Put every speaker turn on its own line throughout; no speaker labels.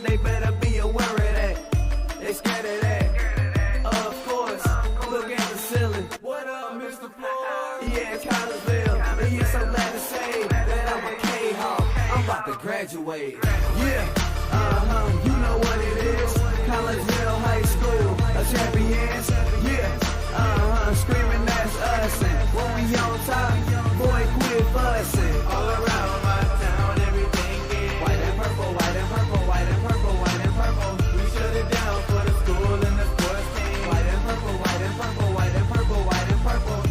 they better be aware of that. They scared of that. Of course, look at the ceiling. What up, Mr. Floyd? Yeah, Collinsville. And yeah, so glad to say that I'm a Kahok. I'm about to graduate. Yeah, you know what it is. Collinsville High School, a champions. Yeah, screaming that's us. And when we on top, boy, quit fussing. All around my town, everything is white and purple, white and purple, white and purple, white and purple. We shut it down for the school and the sports team. White and purple, white and purple, white and purple, white and purple.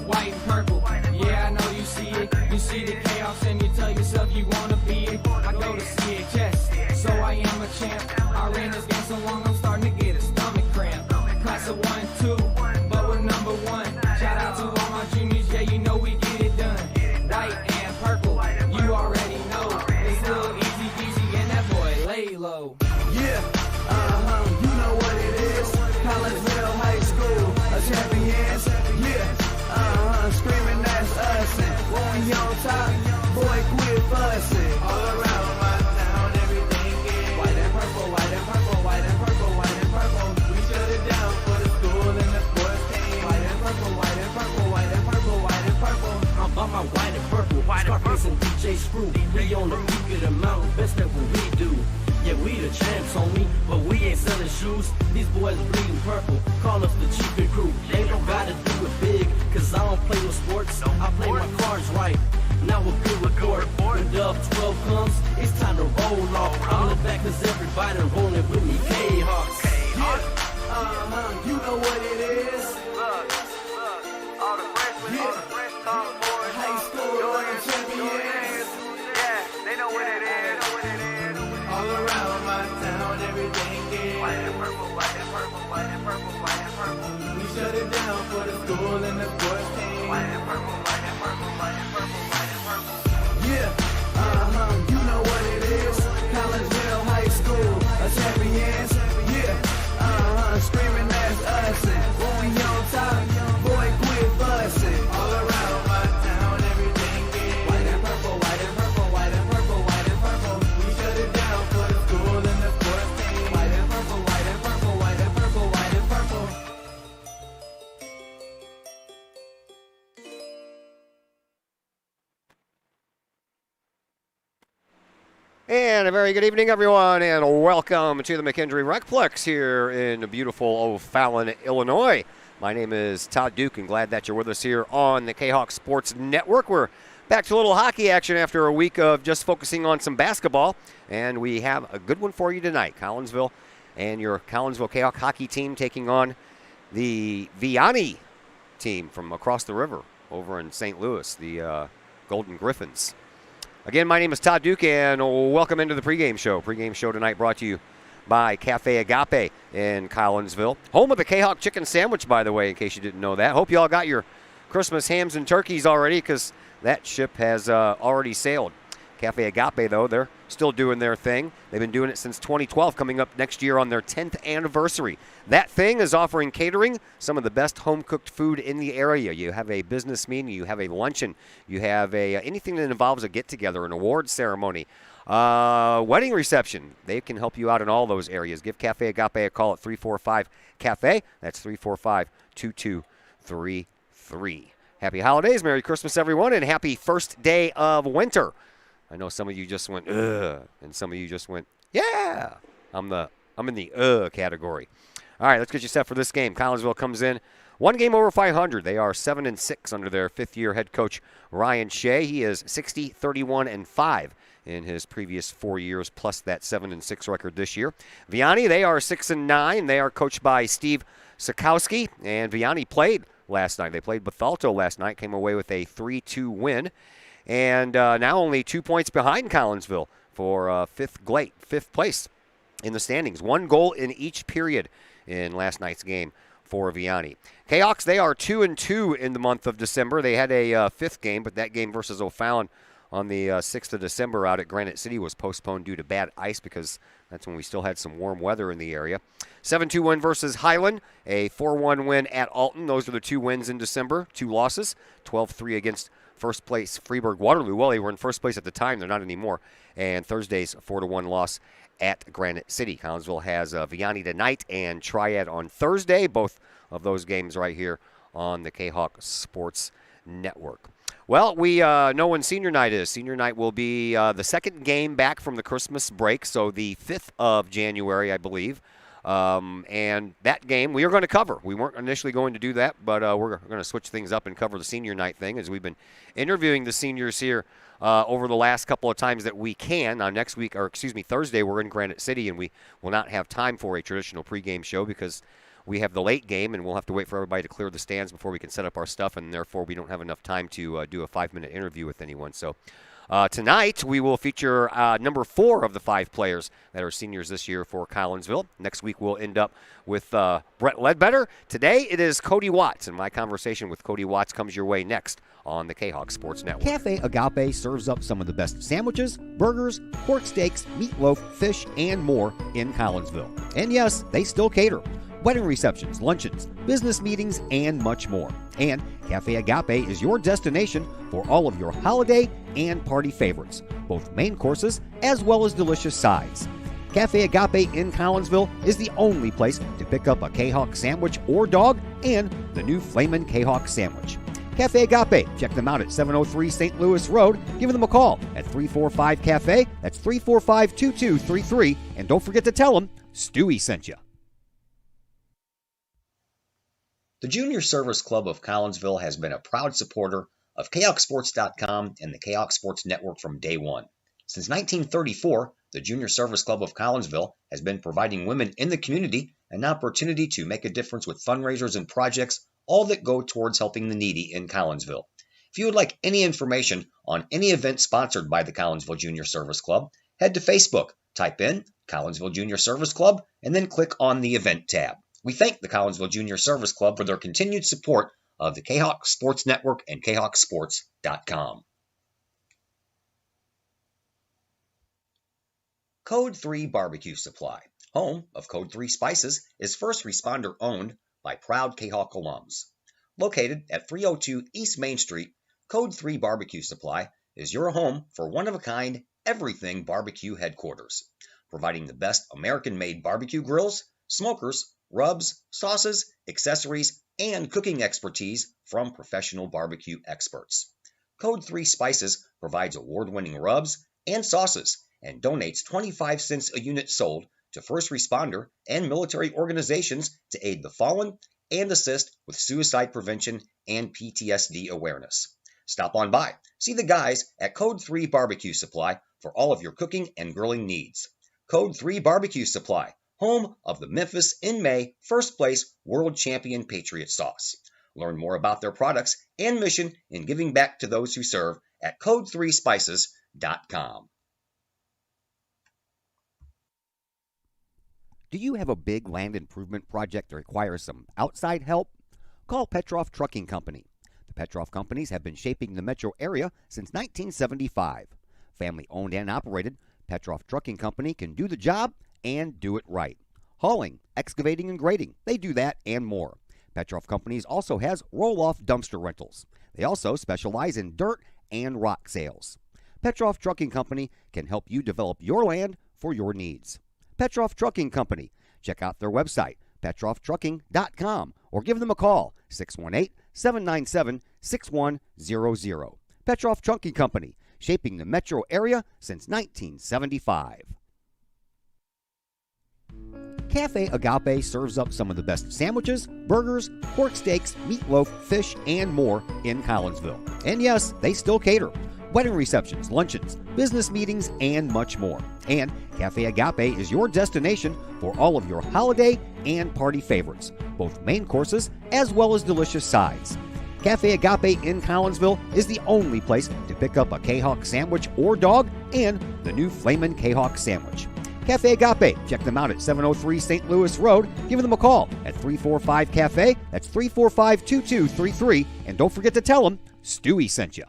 White and purple, yeah, I know you see it. You see the chaos and you tell yourself you wanna be it. I go to CHS, so I am a champ. I ran this game so long, I'm starting to get a stomach cramp. Class of 1 and 2, but we're number 1. Shout out to all my juniors, yeah, you know we get it done. White and purple, you already know. It's little easy peasy and that boy lay low.
Yeah, you know what it is. Collinsville High School, a champions. Yeah, screaming that's us. And when we on top, boy, quit fussing. All around my town, everything is white and purple, white and purple, white and purple, white and purple. We shut it down for the school and the sports team. White and purple, white and purple, white and purple, white and purple.
I'm on my white and purple, Scarface and DJ Screw. We on the peak of the mountain, best at what we do. Yeah, we the champs, homie, but we ain't selling shoes. These boys bleeding purple, call us the chief and crew. They don't gotta do it big, cause I don't play with sports. I play my cards right, now a good report. When Dub 12 comes, it's time to roll off. I'm the back cause everybody rolling with me, K-Hawks.
Yeah, you know what it is.
Look, all the freshmen,
High school champions.
yeah, they know what it is.
All around my town, everything is
White and purple, white and purple, white and purple, white and purple.
we shut it down for the school and the sports team.
White and purple, white and purple, white and purple, white and purple.
Yeah, you know what it is. Collinsville High School, a champions. Yeah, screaming that's us. And when we on top, boy, quit fussing. All around my town, everything is white and purple, white and purple, white and purple, white and purple. We shut it down for the school and the sports team. White and purple, white and purple, white and purple, white and purple.
And a very good evening, everyone, and welcome to the McKendree Recplex here in beautiful O'Fallon, Illinois. My name is Todd Duke, and glad that you're with us here on the Kahok Sports Network. We're back to a little hockey action after a week of just focusing on some basketball, and we have a good one for you tonight. Collinsville and your Collinsville Kahok hockey team taking on the Vianney team from across the river over in St. Louis, the Golden Griffins. Again, my name is Todd Duke, and welcome into the pregame show. Pregame show tonight brought to you by Cafe Agape in Collinsville. Home of the Kahok chicken sandwich, by the way, in case you didn't know that. Hope you all got your Christmas hams and turkeys already, because that ship has already sailed. Cafe Agape, though, they're still doing their thing. They've been doing it since 2012, coming up next year on their 10th anniversary. That thing is offering catering, some of the best home-cooked food in the area. You have a business meeting, you have a luncheon, you have anything that involves a get-together, an awards ceremony, wedding reception. They can help you out in all those areas. Give Cafe Agape a call at 345-CAFE. That's 345-2233. Happy holidays, Merry Christmas, everyone, and happy first day of winter. I know some of you just went, ugh, and some of you just went, yeah. I'm in the category. All right, let's get you set for this game. Collinsville comes in one game over 500. They are 7-6 under their fifth-year head coach, Ryan Shea. He is 60-31-5 in his previous 4 years, plus that 7-6 record this year. Vianney, they are 6-9. They are coached by Steve Sikowski, and Vianney played last night. They played Bethalto last night, came away with a 3-2 win. And now only 2 points behind Collinsville for fifth place in the standings. One goal in each period in last night's game for Vianney. Kahawks, they are 2-2 in the month of December. They had a fifth game, but that game versus O'Fallon on the 6th of December out at Granite City was postponed due to bad ice, because that's when we still had some warm weather in the area. 7-2 win versus Highland, a 4-1 win at Alton. Those are the two wins in December, 2 losses, 12-3 against first place Freeburg Waterloo. Well, they were in first place at the time. They're not anymore. And Thursday's 4-1 loss at Granite City. Collinsville has Vianney tonight and Triad on Thursday. Both of those games right here on the Kahok Sports Network. Well, we know when senior night is. Senior night will be the second game back from the Christmas break, so the 5th of January, I believe. And that game we are going to cover. We weren't initially going to do that, but we're going to switch things up and cover the senior night thing as we've been interviewing the seniors here over the last couple of times that we can. Next week, or excuse me, Thursday, we're in Granite City, and we will not have time for a traditional pregame show because we have the late game, and we'll have to wait for everybody to clear the stands before we can set up our stuff, and therefore we don't have enough time to do a 5-minute interview with anyone. So tonight we will feature number 4 of the 5 players that are seniors this year for Collinsville. Next week we'll end up with Brett Ledbetter. Today it is Cody Watts, and my conversation with Cody Watts comes your way next on the Kahok Sports Network.
Cafe Agape serves up some of the best sandwiches, burgers, pork steaks, meatloaf, fish, and more in Collinsville. And yes, they still cater. Wedding receptions, luncheons, business meetings, and much more. And Cafe Agape is your destination for all of your holiday and party favorites, both main courses as well as delicious sides. Cafe Agape in Collinsville is the only place to pick up a Kahok sandwich or dog and the new Flamin' Kahok sandwich. Cafe Agape, check them out at 703 St. Louis Road. Give them a call at 345-CAFE. That's 345-2233. And don't forget to tell them Stewie sent you.
The Junior Service Club of Collinsville has been a proud supporter of KayakSports.com and the Kahok Sports Network from day one. Since 1934, the Junior Service Club of Collinsville has been providing women in the community an opportunity to make a difference with fundraisers and projects, all that go towards helping the needy in Collinsville. If you would like any information on any event sponsored by the Collinsville Junior Service Club, head to Facebook, type in Collinsville Junior Service Club, and then click on the Event tab. We thank the Collinsville Junior Service Club for their continued support of the Kahok Sports Network and KahokSports.com. Code 3 Barbecue Supply, home of Code 3 Spices, is first responder owned by proud Kahok alums. Located at 302 East Main Street, Code 3 Barbecue Supply is your home for one-of-a-kind everything barbecue headquarters, providing the best American-made barbecue grills, smokers, rubs, sauces, accessories, and cooking expertise from professional barbecue experts. Code 3 Spices provides award-winning rubs and sauces and donates 25 cents a unit sold to first responder and military organizations to aid the fallen and assist with suicide prevention and PTSD awareness. Stop on by. See the guys at Code 3 Barbecue Supply for all of your cooking and grilling needs. Code 3 Barbecue Supply, home of the Memphis in May first place world champion Patriot sauce. Learn more about their products and mission in giving back to those who serve at code3spices.com.
Do you have a big land improvement project that requires some outside help? Call Petroff Trucking Company. The Petroff Companies have been shaping the metro area since 1975. Family owned and operated, Petroff Trucking Company can do the job and do it right. Hauling, excavating, and grading, they do that and more. Petroff Companies also has roll-off dumpster rentals. They also specialize in dirt and rock sales. Petroff Trucking Company can help you develop your land for your needs. Petroff Trucking Company. Check out their website, petrofftrucking.com, or give them a call, 618-797-6100. Petroff Trucking Company, shaping the metro area since 1975. Cafe Agape serves up some of the best sandwiches, burgers, pork steaks, meatloaf, fish, and more in Collinsville. And yes, they still cater. Wedding receptions, luncheons, business meetings, and much more. And Cafe Agape is your destination for all of your holiday and party favorites, both main courses as well as delicious sides. Cafe Agape in Collinsville is the only place to pick up a Kahok sandwich or dog and the new Flamin' Kahok sandwich. Cafe Agape, check them out at 703 St. Louis Road. Give them a call at 345-CAFE. That's 345-2233. And don't forget to tell them Stewie sent you.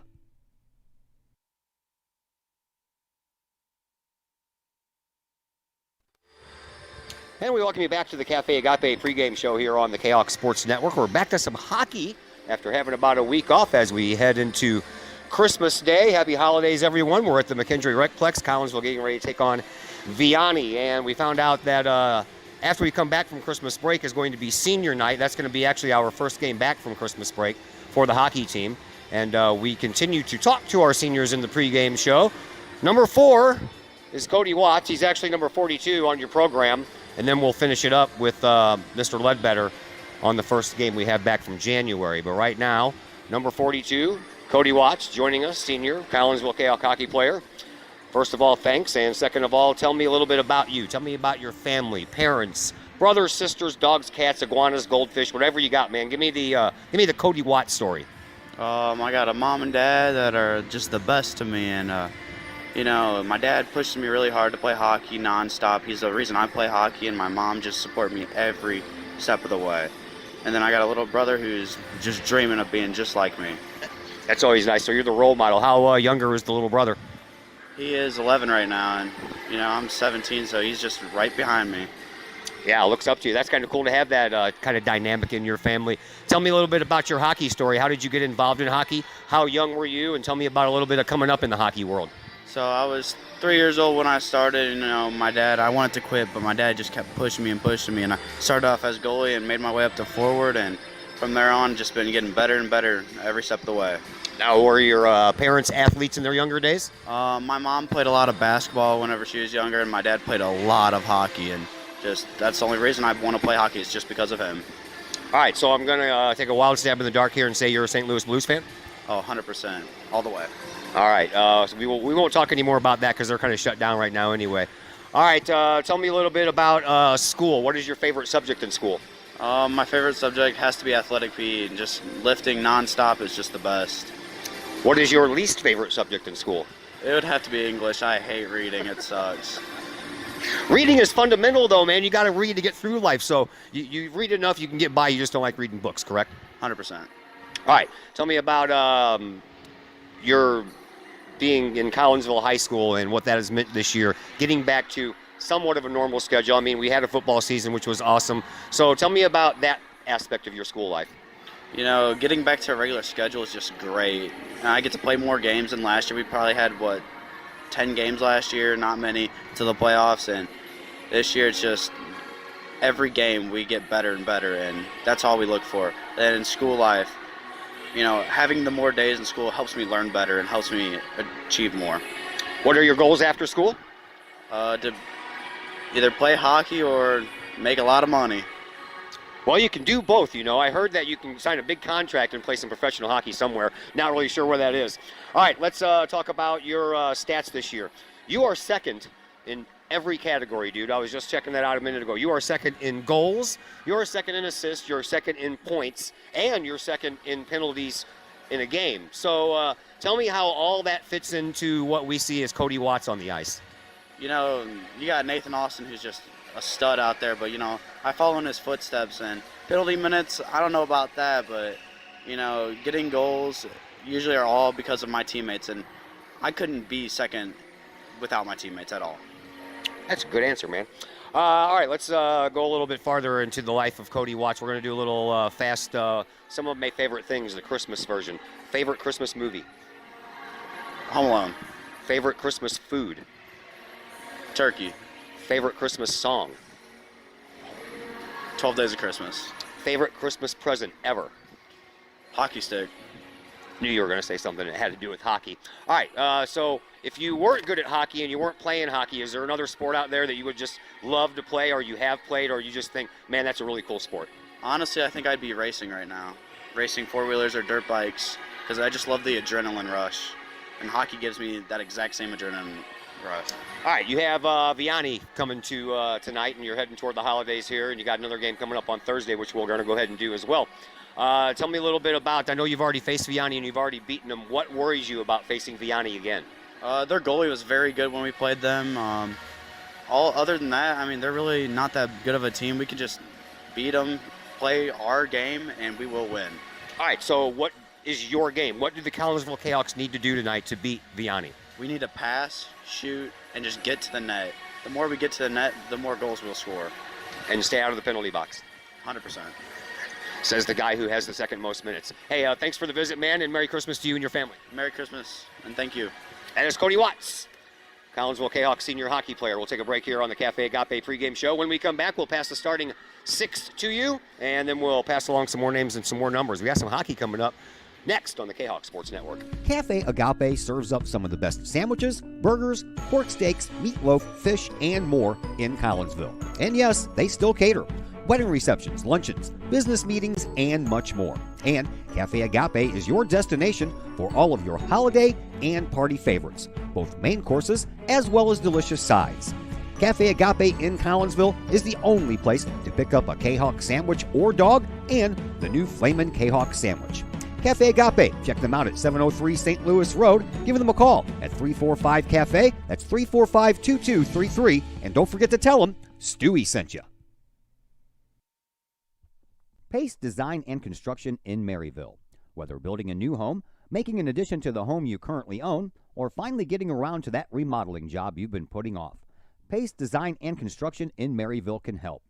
And we welcome you back to the Cafe Agape pregame show here on the Kahok Sports Network. We're back to some hockey after having about a week off as we head into Christmas Day. Happy holidays, everyone. We're at the McKendree Recplex. Collinsville getting ready to take on Vianney, and we found out that after we come back from Christmas break is going to be senior night. That's going to be actually our first game back from Christmas break for the hockey team. And we continue to talk to our seniors in the pregame show. Number 4 is Cody Watts. He's actually number 42 on your program. And then we'll finish it up with Mr. Ledbetter on the first game we have back from January. But right now, number 42, Cody Watts, joining us, senior, Collinsville Kahok hockey player. First of all, thanks. And second of all, tell me a little bit about you. Tell me about your family, parents, brothers, sisters, dogs, cats, iguanas, goldfish, whatever you got, man. Give me the Cody Watts story.
I got a mom and dad that are just the best to me, and my dad pushes me really hard to play hockey nonstop. He's the reason I play hockey, and my mom just supports me every step of the way. And then I got a little brother who's just dreaming of being just like me.
That's always nice. So you're the role model. How younger is the little brother?
He is 11 right now, and I'm 17, so he's just right behind me.
Yeah, looks up to you. That's kind of cool to have that kind of dynamic in your family. Tell me a little bit about your hockey story. How did you get involved in hockey? How young were you? And tell me about a little bit of coming up in the hockey world.
So I was 3 years old when I started. My dad, I wanted to quit, but my dad just kept pushing me, and I started off as goalie and made my way up to forward, and from there on, just been getting better and better every step of the way.
Now, were your parents athletes in their younger days?
My mom played a lot of basketball whenever she was younger, and my dad played a lot of hockey, and that's the only reason I want to play hockey is just because of him.
All right, so I'm going to take a wild stab in the dark here and say you're a St. Louis Blues fan?
Oh, 100%, all the way.
All right, so we won't talk any more about that because they're kind of shut down right now anyway. All right, tell me a little bit about school. What is your favorite subject in school?
My favorite subject has to be athletic PE, and just lifting nonstop is just the best.
What is your least favorite subject in school?
It would have to be English. I hate reading. It sucks.
Reading is fundamental, though, man. You got to read to get through life. So you read enough, you can get by. You just don't like reading books, correct?
100%.
All right. Tell me about your being in Collinsville High School and what that has meant this year, getting back to somewhat of a normal schedule. I mean, we had a football season, which was awesome. So tell me about that aspect of your school life.
Getting back to a regular schedule is just great. And I get to play more games than last year. We probably had, 10 games last year, not many, to the playoffs. And this year it's just every game we get better and better, and that's all we look for. And in school life, having the more days in school helps me learn better and helps me achieve more.
What are your goals after school?
To either play hockey or make a lot of money.
Well, you can do both, I heard that you can sign a big contract and play some professional hockey somewhere. Not really sure where that is. All right, let's talk about your stats this year. You are second in every category, dude. I was just checking that out a minute ago. You are second in goals, you're second in assists, you're second in points, and you're second in penalties in a game. So tell me how all that fits into what we see as Cody Watts on the ice.
You got Nathan Austin, who's just a stud out there, but I follow in his footsteps, and penalty minutes, I don't know about that, but getting goals usually are all because of my teammates, and I couldn't be second without my teammates at all.
That's a good answer, man. All right, let's go a little bit farther into the life of Cody Watts. We're going to do a little fast, some of my favorite things, the Christmas version. Favorite Christmas movie?
Home Alone.
Favorite Christmas food?
Turkey.
Favorite Christmas song?
12 Days of Christmas.
Favorite Christmas present ever?
Hockey stick.
Knew you were going to say something that had to do with hockey. All right, so if you weren't good at hockey and you weren't playing hockey, is there another sport out there that you would just love to play, or you have played, or you just think, man, that's a really cool sport?
Honestly, I think I'd be racing right now. Racing four-wheelers or dirt bikes, because I just love the adrenaline rush. And hockey gives me that exact same adrenaline rush.
All right, you have Vianney coming to tonight, and you're heading toward the holidays here, and you got another game coming up on Thursday, which we're going to go ahead and do as well. Tell me a little bit about, I know you've already faced Vianney and you've already beaten them. What worries you about facing Vianney again?
Their goalie was very good when we played them. Other than that, I mean, they're really not that good of a team. We can just beat them, play our game, and we will win.
All right, so what is your game? What do the Collinsville Cahoks need to do tonight to beat Vianney?
We need to pass, shoot, and just get to the net. The more we get to the net, the more goals we'll score.
And stay out of the penalty box.
100%.
Says the guy who has the second most minutes. Hey, thanks for the visit, man, and Merry Christmas to you and your family.
Merry Christmas, and thank you.
And it's Cody Watts. Collinsville Kahok senior hockey player. We'll take a break here on the Cafe Agape pregame show. When we come back, we'll pass the starting six to you, and then we'll pass along some more names and some more numbers. We got some hockey coming up next on the Kahok Sports Network.
Cafe Agape serves up some of the best sandwiches, burgers, pork steaks, meatloaf, fish, and more in Collinsville. And yes, they still cater. Wedding receptions, luncheons, business meetings, and much more. And Cafe Agape is your destination for all of your holiday and party favorites, both main courses as well as delicious sides. Cafe Agape in Collinsville is the only place to pick up a Kahok sandwich or dog and the new Flamin' Kahok sandwich. Cafe Agape, check them out at 703 St. Louis Road. Give them a call at 345-CAFE. That's 345-2233. And don't forget to tell them Stewie sent you. Pace Design and Construction in Maryville. Whether building a new home, making an addition to the home you currently own, or finally getting around to that remodeling job you've been putting off, Pace Design and Construction in Maryville can help.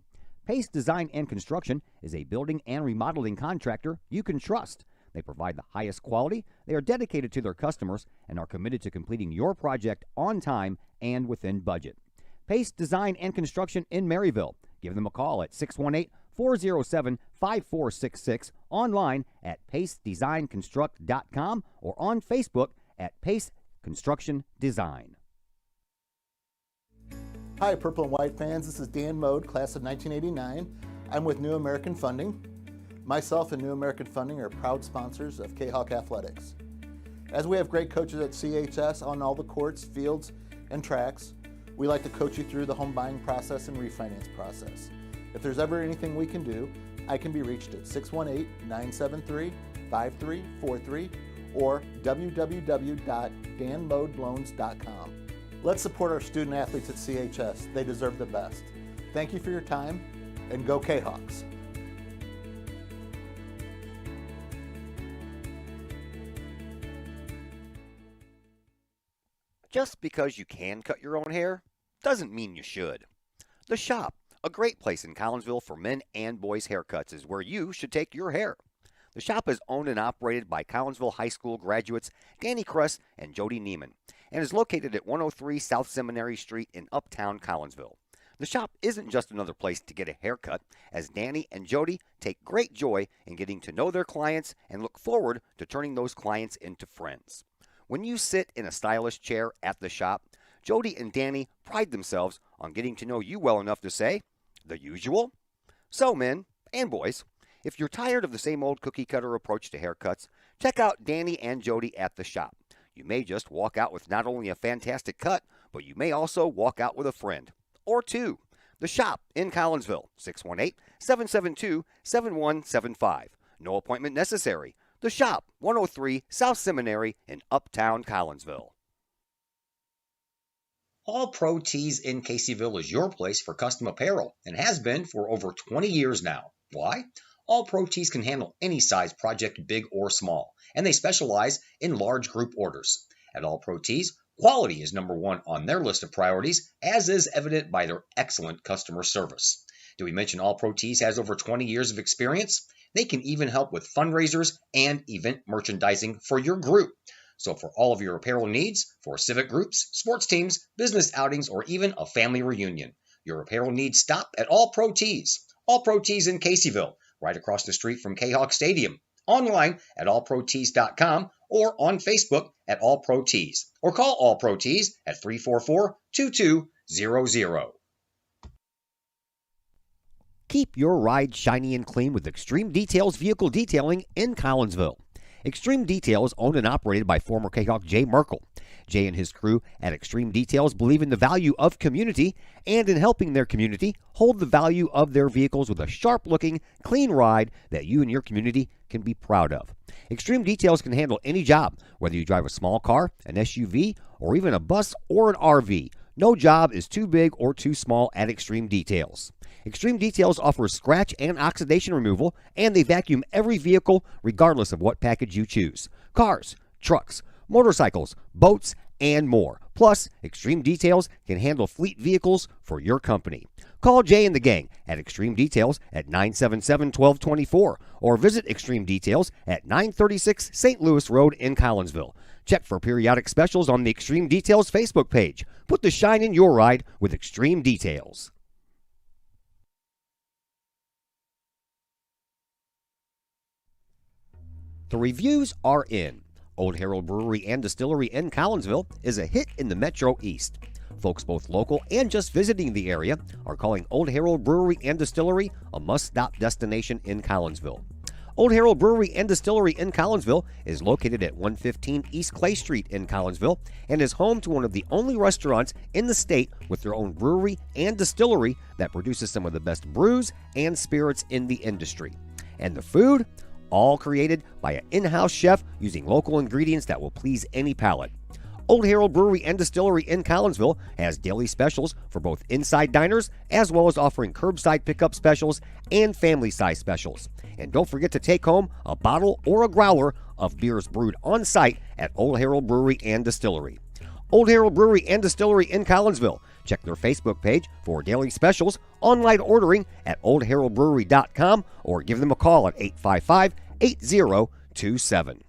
Pace Design and Construction is a building and remodeling contractor you can trust. They provide the highest quality, they are dedicated to their customers, and are committed to completing your project on time and within budget. Pace Design and Construction in Maryville. Give them a call at 618-407-5466, online at pacedesignconstruct.com, or on Facebook at Pace Construction Design.
Hi, Purple and White fans. This is Dan Mode, class of 1989. I'm with New American Funding. Myself and New American Funding are proud sponsors of Kahok Athletics. As we have great coaches at CHS on all the courts, fields, and tracks, we like to coach you through the home buying process and refinance process. If there's ever anything we can do, I can be reached at 618-973-5343 or www.danmodeloans.com. Let's support our student athletes at CHS. They deserve the best. Thank you for your time, and go Kahawks.
Just because you can cut your own hair doesn't mean you should. The Shop, a great place in Collinsville for men and boys haircuts, is where you should take your hair. The Shop is owned and operated by Collinsville High School graduates Danny Kress and Jody Neiman, and is located at 103 South Seminary Street in Uptown Collinsville. The Shop isn't just another place to get a haircut, as Danny and Jody take great joy in getting to know their clients and look forward to turning those clients into friends. When you sit in a stylish chair at the Shop, Jody and Danny pride themselves on getting to know you well enough to say, the usual? So, men and boys, if you're tired of the same old cookie-cutter approach to haircuts, check out Danny and Jody at the Shop. You may just walk out with not only a fantastic cut, but you may also walk out with a friend. Or two. The Shop in Collinsville, 618-772-7175. No appointment necessary. The Shop, 103 South Seminary in Uptown Collinsville.
All Pro Tees in Caseyville is your place for custom apparel and has been for over 20 years now. Why? All Pro Tees can handle any size project, big or small, and they specialize in large group orders. At All Pro Tees, quality is number one on their list of priorities, as is evident by their excellent customer service. Did we mention All Pro Tees has over 20 years of experience? They can even help with fundraisers and event merchandising for your group. So for all of your apparel needs, for civic groups, sports teams, business outings, or even a family reunion, your apparel needs stop at All Pro Tees. All Pro Tees in Caseyville, right across the street from Kahok Stadium. Online at allprotees.com or on Facebook at All Pro Tees. Or call All Pro Tees at 344-2200.
Keep your ride shiny and clean with Extreme Details Vehicle Detailing in Collinsville. Extreme Details, owned and operated by former Kahok Jay Merkel. Jay and his crew at Extreme Details believe in the value of community and in helping their community hold the value of their vehicles with a sharp-looking, clean ride that you and your community can be proud of. Extreme Details can handle any job, whether you drive a small car, an SUV, or even a bus or an RV. No job is too big or too small at Extreme Details. Extreme Details offers scratch and oxidation removal, and they vacuum every vehicle regardless of what package you choose. Cars, trucks, motorcycles, boats, and more. Plus, Extreme Details can handle fleet vehicles for your company. Call Jay and the gang at Extreme Details at 977-1224 or visit Extreme Details at 936 St. Louis Road in Collinsville. Check for periodic specials on the Extreme Details Facebook page. Put the shine in your ride with Extreme Details. The reviews are in. Old Herald Brewery and Distillery in Collinsville is a hit in the Metro East. Folks both local and just visiting the area are calling Old Herald Brewery and Distillery a must-stop destination in Collinsville. Old Herald Brewery and Distillery in Collinsville is located at 115 East Clay Street in Collinsville and is home to one of the only restaurants in the state with their own brewery and distillery that produces some of the best brews and spirits in the industry. And the food? All created by an in-house chef using local ingredients that will please any palate. Old Herald Brewery and Distillery in Collinsville has daily specials for both inside diners as well as offering curbside pickup specials and family-size specials. And don't forget to take home a bottle or a growler of beers brewed on site at Old Herald Brewery and Distillery. Old Herald Brewery and Distillery in Collinsville. Check their Facebook page for daily specials, online ordering at oldheraldbrewery.com, or give them a call at 855-8027.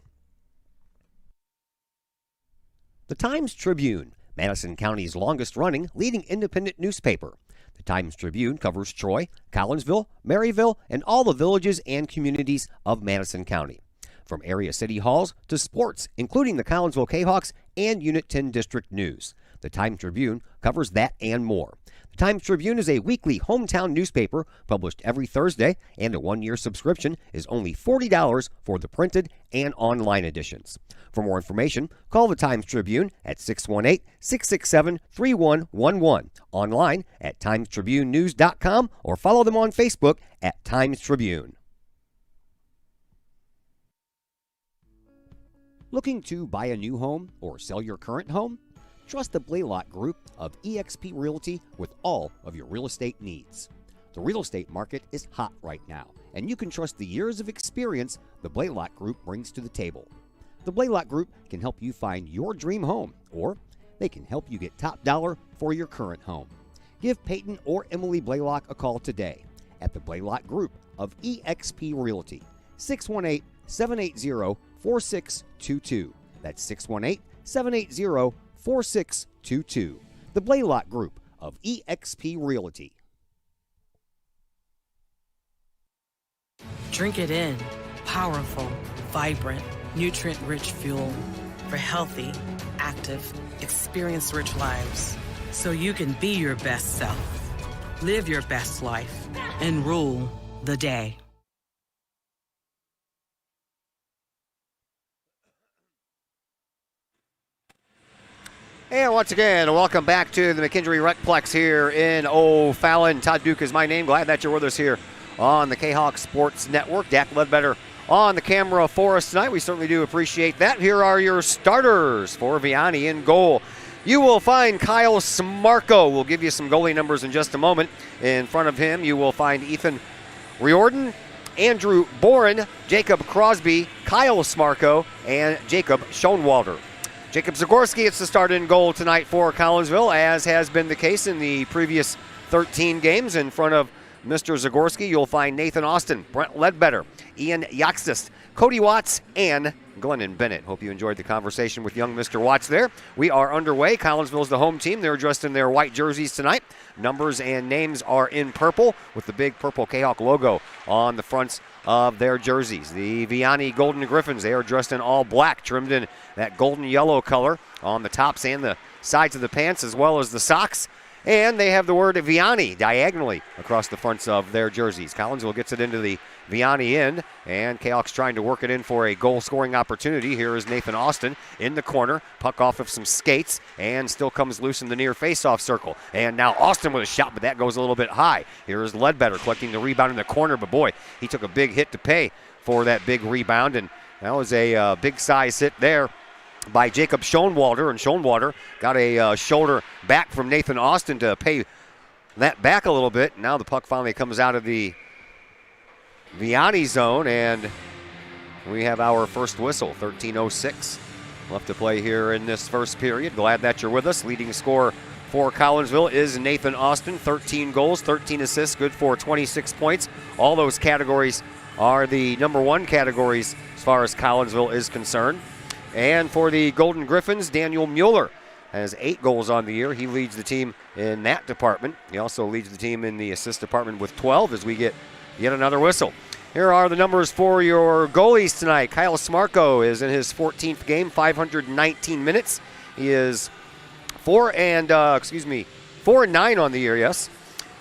The Times-Tribune, Madison County's longest-running leading independent newspaper. The Times-Tribune covers Troy, Collinsville, Maryville, and all the villages and communities of Madison County. From area city halls to sports, including the Collinsville Kahawks and Unit 10 District News. The Times-Tribune covers that and more. The Times-Tribune is a weekly hometown newspaper published every Thursday, and a one-year subscription is only $40 for the printed and online editions. For more information, call the Times-Tribune at 618-667-3111, online at timestribunenews.com, or follow them on Facebook at Times-Tribune. Looking to buy a new home or sell your current home? Trust the Blaylock Group of eXp Realty with all of your real estate needs. The real estate market is hot right now, and you can trust the years of experience the Blaylock Group brings to the table. The Blaylock Group can help you find your dream home, or they can help you get top dollar for your current home. Give Peyton or Emily Blaylock a call today at the Blaylock Group of eXp Realty, 618-780-4622. That's 618-780-4622. The Blaylock Group of eXp Realty.
Drink it in. Powerful, vibrant, nutrient-rich fuel for healthy, active, experience-rich lives. So you can be your best self, live your best life, and rule the day.
And once again, welcome back to the McKendree Recplex here in O'Fallon. Todd Duke is my name. Glad that you're with us here on the Kahok Sports Network. Dak Ledbetter on the camera for us tonight. We certainly do appreciate that. Here are your starters for Vianney in goal. You will find Kyle Smarko. We'll give you some goalie numbers in just a moment. In front of him, you will find Ethan Riordan, Andrew Boren, Jacob Crosby, Kyle Smarko, and Jacob Schoenwalder. Jacob Zagorski gets the start in goal tonight for Collinsville, as has been the case in the previous 13 games. In front of Mr. Zagorski, you'll find Nathan Austin, Brent Ledbetter, Ian Yaxtis, Cody Watts, and Glennon Bennett. Hope you enjoyed the conversation with young Mr. Watts there. We are underway. Collinsville's the home team. They're dressed in their white jerseys tonight. Numbers and names are in purple with the big purple Kahok logo on the fronts of their jerseys. The Vianney Golden Griffins, they are dressed in all black, trimmed in that golden yellow color on the tops and the sides of the pants, as well as the socks. And they have the word Vianney diagonally across the fronts of their jerseys. Collinsville gets it into the Vianney end, and Kahok's trying to work it in for a goal-scoring opportunity. Here is Nathan Austin in the corner. Puck off of some skates, and still comes loose in the near face-off circle. And now Austin with a shot, but that goes a little bit high. Here is Ledbetter collecting the rebound in the corner, but boy, he took a big hit to pay for that big rebound, and that was a big size hit there by Jacob Schoenwalder, and Schoenwalder got a shoulder back from Nathan Austin to pay that back a little bit. Now the puck finally comes out of the Vianney zone, and we have our first whistle. 13:06 left to play here in this first period. Glad that you're with us. Leading scorer for Collinsville is Nathan Austin. 13 goals, 13 assists, good for 26 points. All those categories are the number one categories as far as Collinsville is concerned. And for the Golden Griffins, Daniel Mueller has 8 goals on the year. He leads the team in that department. He also leads the team in the assist department with 12 as we get yet another whistle. Here are the numbers for your goalies tonight. Kyle Smarko is in his 14th game, 519 minutes. He is 4 and 9 on the year, yes.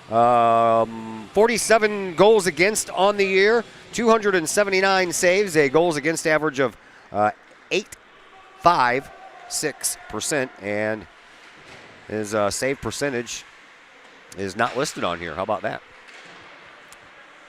47 goals against on the year, 279 saves, a goals against average of 8.56%, and his save percentage is not listed on here. How about that?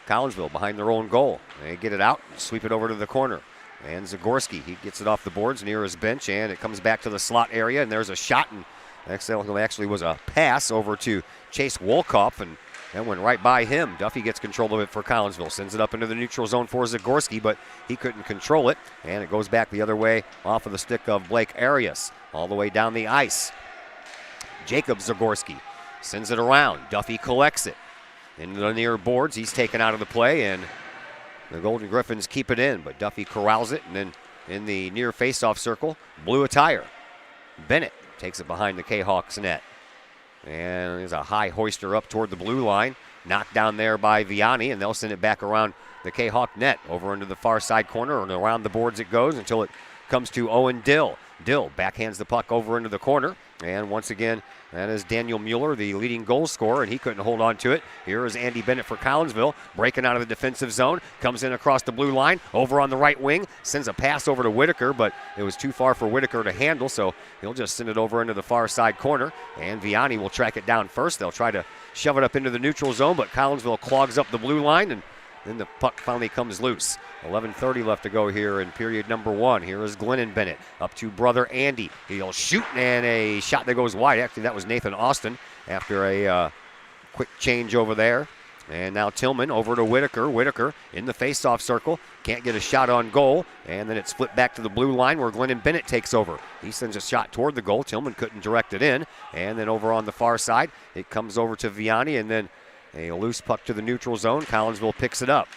Collinsville behind their own goal. They get it out and sweep it over to the corner. And Zagorski, he gets it off the boards near his bench, and it comes back to the slot area, and there's a shot, and actually was a pass over to Chase Wolkoff, and that went right by him. Duffy gets control of it for Collinsville, sends it up into the neutral zone for Zagorski, but he couldn't control it, and it goes back the other way off of the stick of Blake Arias, all the way down the ice. Jacob Zagorski sends it around. Duffy collects it. In the near boards, he's taken out of the play, and the Golden Griffins keep it in, but Duffy corrals it, and then in the near faceoff circle, blue attire. Bennett takes it behind the K-Hawks net. And there's a high hoister up toward the blue line, knocked down there by Vianney, and they'll send it back around the K-Hawk net, over into the far side corner, and around the boards it goes until it comes to Owen Dill. Dill backhands the puck over into the corner, and once again, that is Daniel Mueller, the leading goal scorer, and he couldn't hold on to it. Here is Andy Bennett for Collinsville, breaking out of the defensive zone, comes in across the blue line, over on the right wing, sends a pass over to Whitaker, but it was too far for Whitaker to handle, so he'll just send it over into the far side corner, and Vianney will track it down first. They'll try to shove it up into the neutral zone, but Collinsville clogs up the blue line, and then the puck finally comes loose. 11:30 left to go here in period number 1. Here is Glennon Bennett up to brother Andy. He'll shoot, and a shot that goes wide. Actually, that was Nathan Austin after a quick change over there. And now Tillman over to Whitaker. Whitaker in the faceoff circle. Can't get a shot on goal. And then it's flipped back to the blue line where Glennon Bennett takes over. He sends a shot toward the goal. Tillman couldn't direct it in. And then over on the far side, it comes over to Vianney, and then a loose puck to the neutral zone. Collinsville picks it up.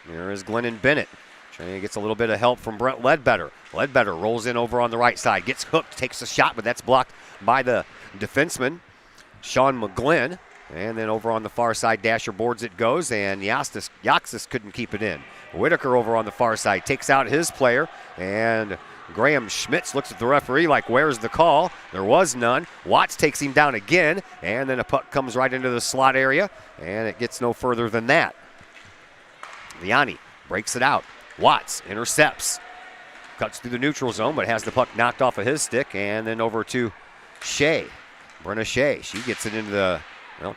There is Glennon Bennett. Gets a little bit of help from Brent Ledbetter. Ledbetter rolls in over on the right side. Gets hooked, takes a shot, but that's blocked by the defenseman, Sean McGlynn. And then over on the far side, Dasher boards it goes, and Yaxis couldn't keep it in. Whitaker over on the far side takes out his player, and Graham Schmitz looks at the referee like, where's the call? There was none. Watts takes him down again, and then a puck comes right into the slot area, and it gets no further than that. Vianney breaks it out. Watts intercepts. Cuts through the neutral zone, but has the puck knocked off of his stick, and then over to Shea. Brenna Shea. She gets it into the,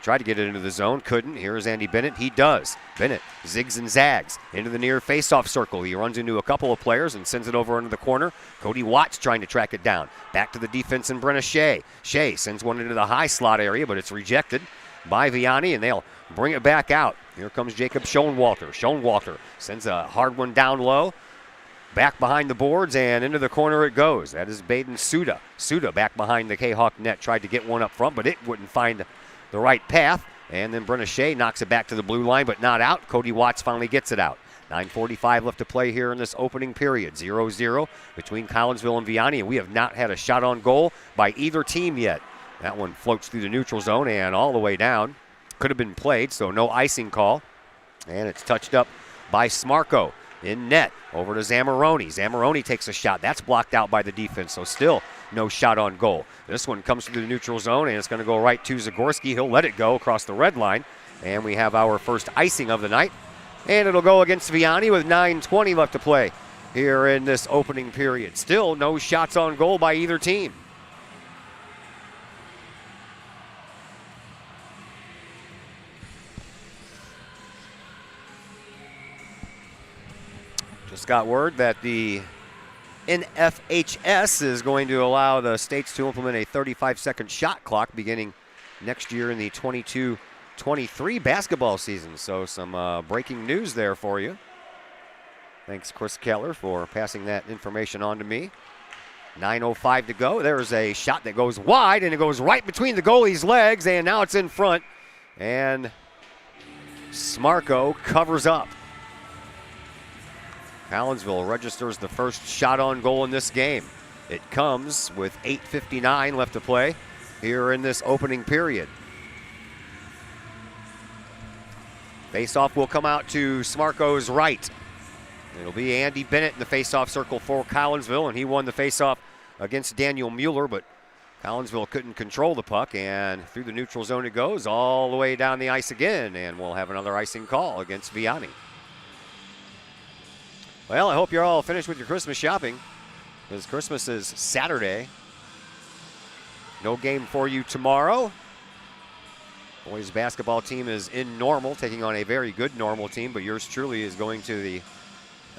tried to get it into the zone. Couldn't. Here's Andy Bennett. He does. Bennett zigs and zags into the near faceoff circle. He runs into a couple of players and sends it over into the corner. Cody Watts trying to track it down. Back to the defense and Brenna Shea. Shea sends one into the high slot area, but it's rejected by Vianney, and they'll bring it back out. Here comes Jacob Schoenwalter. Schoenwalter sends a hard one down low. Back behind the boards, and into the corner it goes. That is Baden Suda. Suda back behind the K-Hawk net. Tried to get one up front, but it wouldn't find the right path. And then Brenna Shea knocks it back to the blue line, but not out. Cody Watts finally gets it out. 9:45 left to play here in this opening period. 0-0 between Collinsville and Vianney, and we have not had a shot on goal by either team yet. That one floats through the neutral zone and all the way down. Could have been played, so no icing call. And it's touched up by Smarko in net over to Zamoroni. Zamoroni takes a shot. That's blocked out by the defense, so still no shot on goal. This one comes through the neutral zone, and it's going to go right to Zagorski. He'll let it go across the red line, and we have our first icing of the night. And it'll go against Vianney with 9:20 left to play here in this opening period. Still no shots on goal by either team. Just got word that the NFHS is going to allow the states to implement a 35-second shot clock beginning next year in the 22-23 basketball season. So some breaking news there for you. Thanks, Chris Keller, for passing that information on to me. 9:05 to go. There's a shot that goes wide, and it goes right between the goalie's legs, and now it's in front. And Smarko covers up. Collinsville registers the first shot on goal in this game. It comes with 8:59 left to play here in this opening period. Faceoff will come out to Smarko's right. It'll be Andy Bennett in the faceoff circle for Collinsville, and he won the faceoff against Daniel Mueller, but Collinsville couldn't control the puck, and through the neutral zone it goes all the way down the ice again, and we'll have another icing call against Vianney. Well, I hope you're all finished with your Christmas shopping, because Christmas is Saturday. No game for you tomorrow. Boys basketball team is in Normal, taking on a very good Normal team, but yours truly is going to the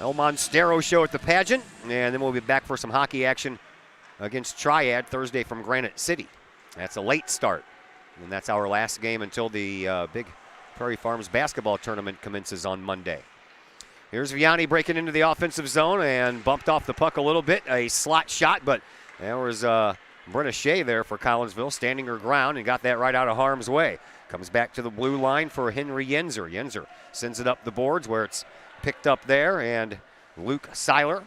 El Monstero show at the pageant, and then we'll be back for some hockey action against Triad Thursday from Granite City. That's a late start, and that's our last game until the big Prairie Farms basketball tournament commences on Monday. Here's Vianney breaking into the offensive zone and bumped off the puck a little bit. A slot shot, but there was Brenna Shea there for Collinsville, standing her ground and got that right out of harm's way. Comes back to the blue line for Henry Yenzer. Yenzer sends it up the boards where it's picked up there, and Luke Seiler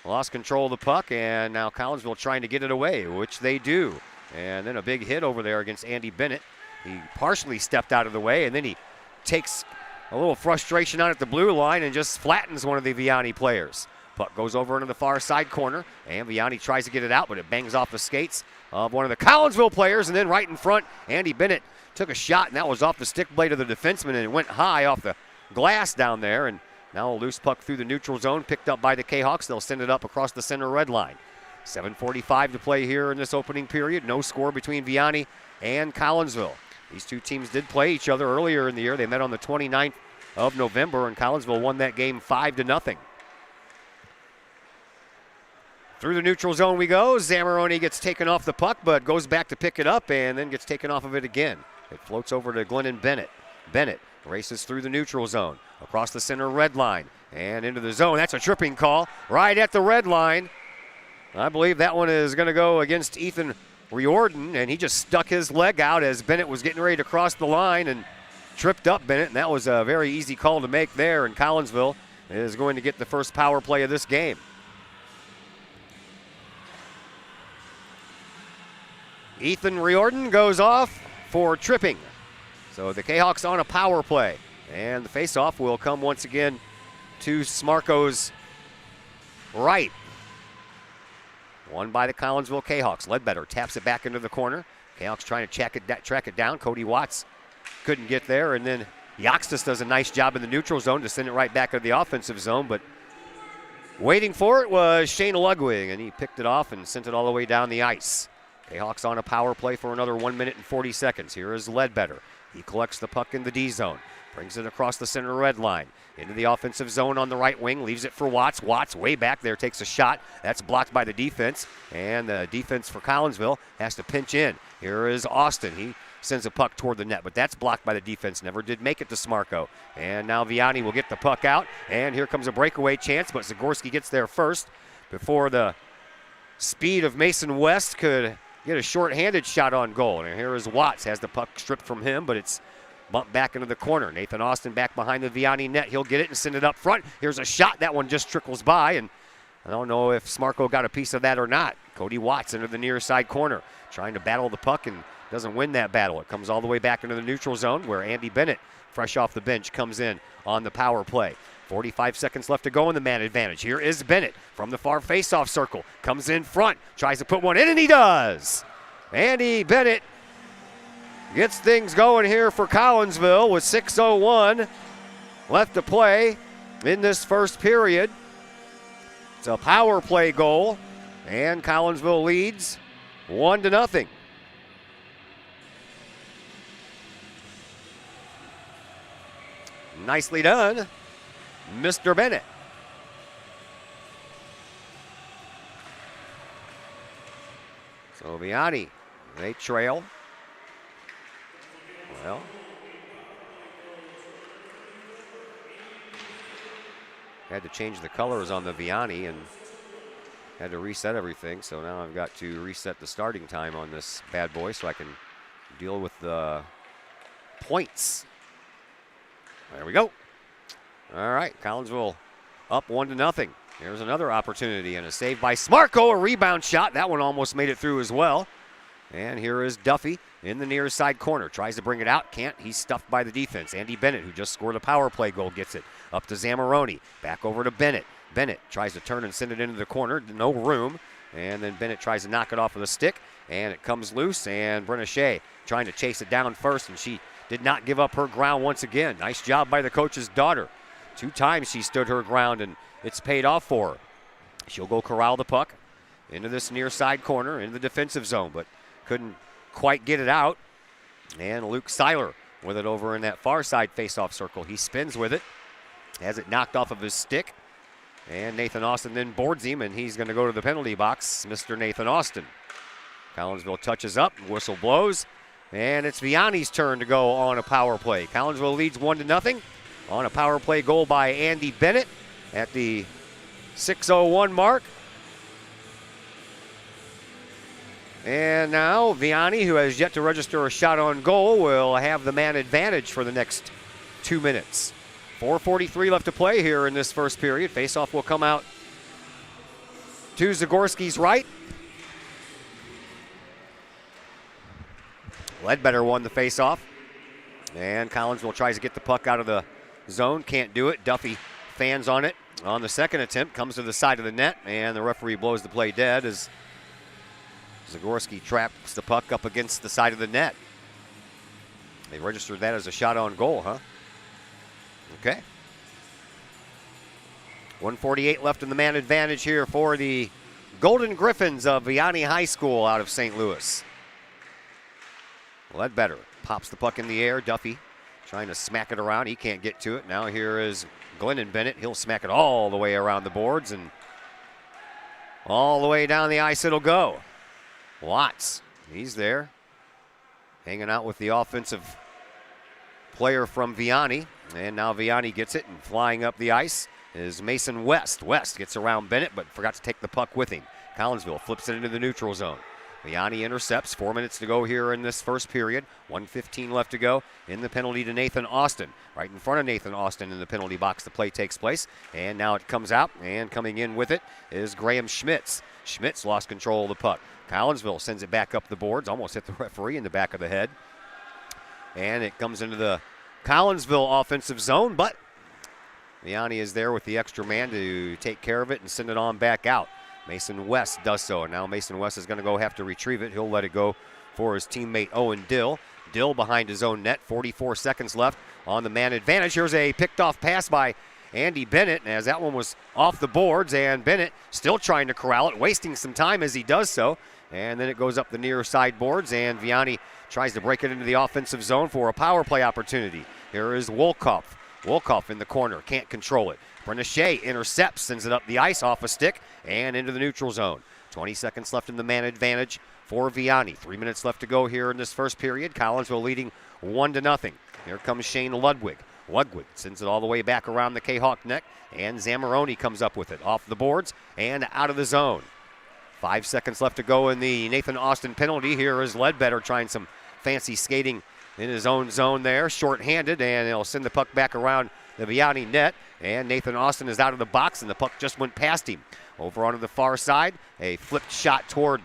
lost control of the puck, and now Collinsville trying to get it away, which they do. And then a big hit over there against Andy Bennett. He partially stepped out of the way, and then he takes a little frustration out at the blue line and just flattens one of the Vianney players. Puck goes over into the far side corner, and Vianney tries to get it out, but it bangs off the skates of one of the Collinsville players, and then right in front, Andy Bennett took a shot, and that was off the stick blade of the defenseman, and it went high off the glass down there, and now a loose puck through the neutral zone, picked up by the Kahawks. They'll send it up across the center red line. 7:45 to play here in this opening period. No score between Vianney and Collinsville. These two teams did play each other earlier in the year. They met on the 29th of November, and Collinsville won that game 5-0. Through the neutral zone we go. Zamoroni gets taken off the puck, but goes back to pick it up and then gets taken off of it again. It floats over to Glennon Bennett. Bennett races through the neutral zone, across the center red line, and into the zone. That's a tripping call right at the red line. I believe that one is going to go against Ethan Riordan, and he just stuck his leg out as Bennett was getting ready to cross the line and tripped up Bennett, and that was a very easy call to make there, and Collinsville is going to get the first power play of this game. Ethan Riordan goes off for tripping. So the Kahawks on a power play, and the faceoff will come once again to Smarko's right. Won by the Collinsville Kahawks. Ledbetter taps it back into the corner. Kahawks trying to track it down. Cody Watts couldn't get there, and then Yoxtus does a nice job in the neutral zone to send it right back into the offensive zone, but waiting for it was Shane Ludwig, and he picked it off and sent it all the way down the ice. Kahawks on a power play for another 1 minute and 40 seconds. Here is Ledbetter. He collects the puck in the D zone, brings it across the center red line, into the offensive zone on the right wing, leaves it for Watts. Watts way back there takes a shot. That's blocked by the defense, and the defense for Collinsville has to pinch in. Here is Austin. He sends a puck toward the net, but that's blocked by the defense. Never did make it to Smarko. And now Vianney will get the puck out, and here comes a breakaway chance, but Zagorski gets there first before the speed of Mason West could get a short-handed shot on goal. And here is Watts, has the puck stripped from him, but it's bumped back into the corner. Nathan Austin back behind the Vianney net. He'll get it and send it up front. Here's a shot. That one just trickles by, and I don't know if Smarko got a piece of that or not. Cody Watts into the near side corner, trying to battle the puck and doesn't win that battle. It comes all the way back into the neutral zone where Andy Bennett, fresh off the bench, comes in on the power play. 45 seconds left to go in the man advantage. Here is Bennett from the far faceoff circle. Comes in front, tries to put one in, and he does. Andy Bennett gets things going here for Collinsville with 6:01 left to play in this first period. It's a power play goal, and Collinsville leads 1-0. Nicely done, Mr. Bennett. So Vianney, they trail. Well, had to change the colors on the Vianney and had to reset everything. So now I've got to reset the starting time on this bad boy so I can deal with the points. There we go. All right, Collinsville up 1-0. Here's another opportunity and a save by Smarko, a rebound shot. That one almost made it through as well. And here is Duffy in the near side corner. Tries to bring it out, can't. He's stuffed by the defense. Andy Bennett, who just scored a power play goal, gets it. Up to Zamoroni. Back over to Bennett. Bennett tries to turn and send it into the corner. No room. And then Bennett tries to knock it off with a stick. And it comes loose. And Brenna Shea trying to chase it down first. And she did not give up her ground once again. Nice job by the coach's daughter. 2 times she stood her ground, and it's paid off for her. She'll go corral the puck into this near side corner, into the defensive zone, but couldn't quite get it out. And Luke Seiler with it over in that far side faceoff circle. He spins with it, has it knocked off of his stick. And Nathan Austin then boards him, and he's going to go to the penalty box, Mr. Nathan Austin. Collinsville touches up, whistle blows, and it's Vianney's turn to go on a power play. Collinsville leads 1-0 on a power play goal by Andy Bennett at the 6:01 mark. And now Vianney, who has yet to register a shot on goal, will have the man advantage for the next 2 minutes. 4:43 left to play here in this first period. Faceoff will come out to Zagorski's right. Ledbetter won the faceoff. And Collinsville tries to get the puck out of the zone. Can't do it. Duffy fans on it on the second attempt. Comes to the side of the net. And the referee blows the play dead as Zagorski traps the puck up against the side of the net. They registered that as a shot on goal, huh? Okay. 1:48 left in the man advantage here for the Golden Griffins of Vianney High School out of St. Louis. Ledbetter pops the puck in the air. Duffy trying to smack it around. He can't get to it. Now here is Glennon Bennett. He'll smack it all the way around the boards, and all the way down the ice it'll go. Watts, he's there, hanging out with the offensive player from Vianney. And now Vianney gets it, and flying up the ice is Mason West. West gets around Bennett, but forgot to take the puck with him. Collinsville flips it into the neutral zone. Vianney intercepts. 4 minutes to go here in this first period. 1:15 left to go in the penalty to Nathan Austin. Right in front of Nathan Austin in the penalty box, the play takes place. And now it comes out, and coming in with it is Graham Schmitz. Schmitz lost control of the puck. Collinsville sends it back up the boards, almost hit the referee in the back of the head. And it comes into the Collinsville offensive zone, but Vianney is there with the extra man to take care of it and send it on back out. Mason West does so, and now Mason West is going to go have to retrieve it. He'll let it go for his teammate Owen Dill. Dill behind his own net, 44 seconds left on the man advantage. Here's a picked off pass by Andy Bennett, as that one was off the boards, and Bennett still trying to corral it, wasting some time as he does so. And then it goes up the near side boards, and Vianney tries to break it into the offensive zone for a power play opportunity. Here is Wolkoff. Wolkoff in the corner, can't control it. Brenna Shea intercepts, sends it up the ice off a stick and into the neutral zone. 20 seconds left in the man advantage for Vianney. 3 minutes left to go here in this first period. Collinsville leading 1-0. Here comes Shane Ludwig. Ludwig sends it all the way back around the Kahok neck, and Zamoroni comes up with it off the boards and out of the zone. 5 seconds left to go in the Nathan Austin penalty. Here is Ledbetter trying some fancy skating in his own zone there, short-handed, and he'll send the puck back around the Vianney net, and Nathan Austin is out of the box, and the puck just went past him. Over onto the far side, a flipped shot toward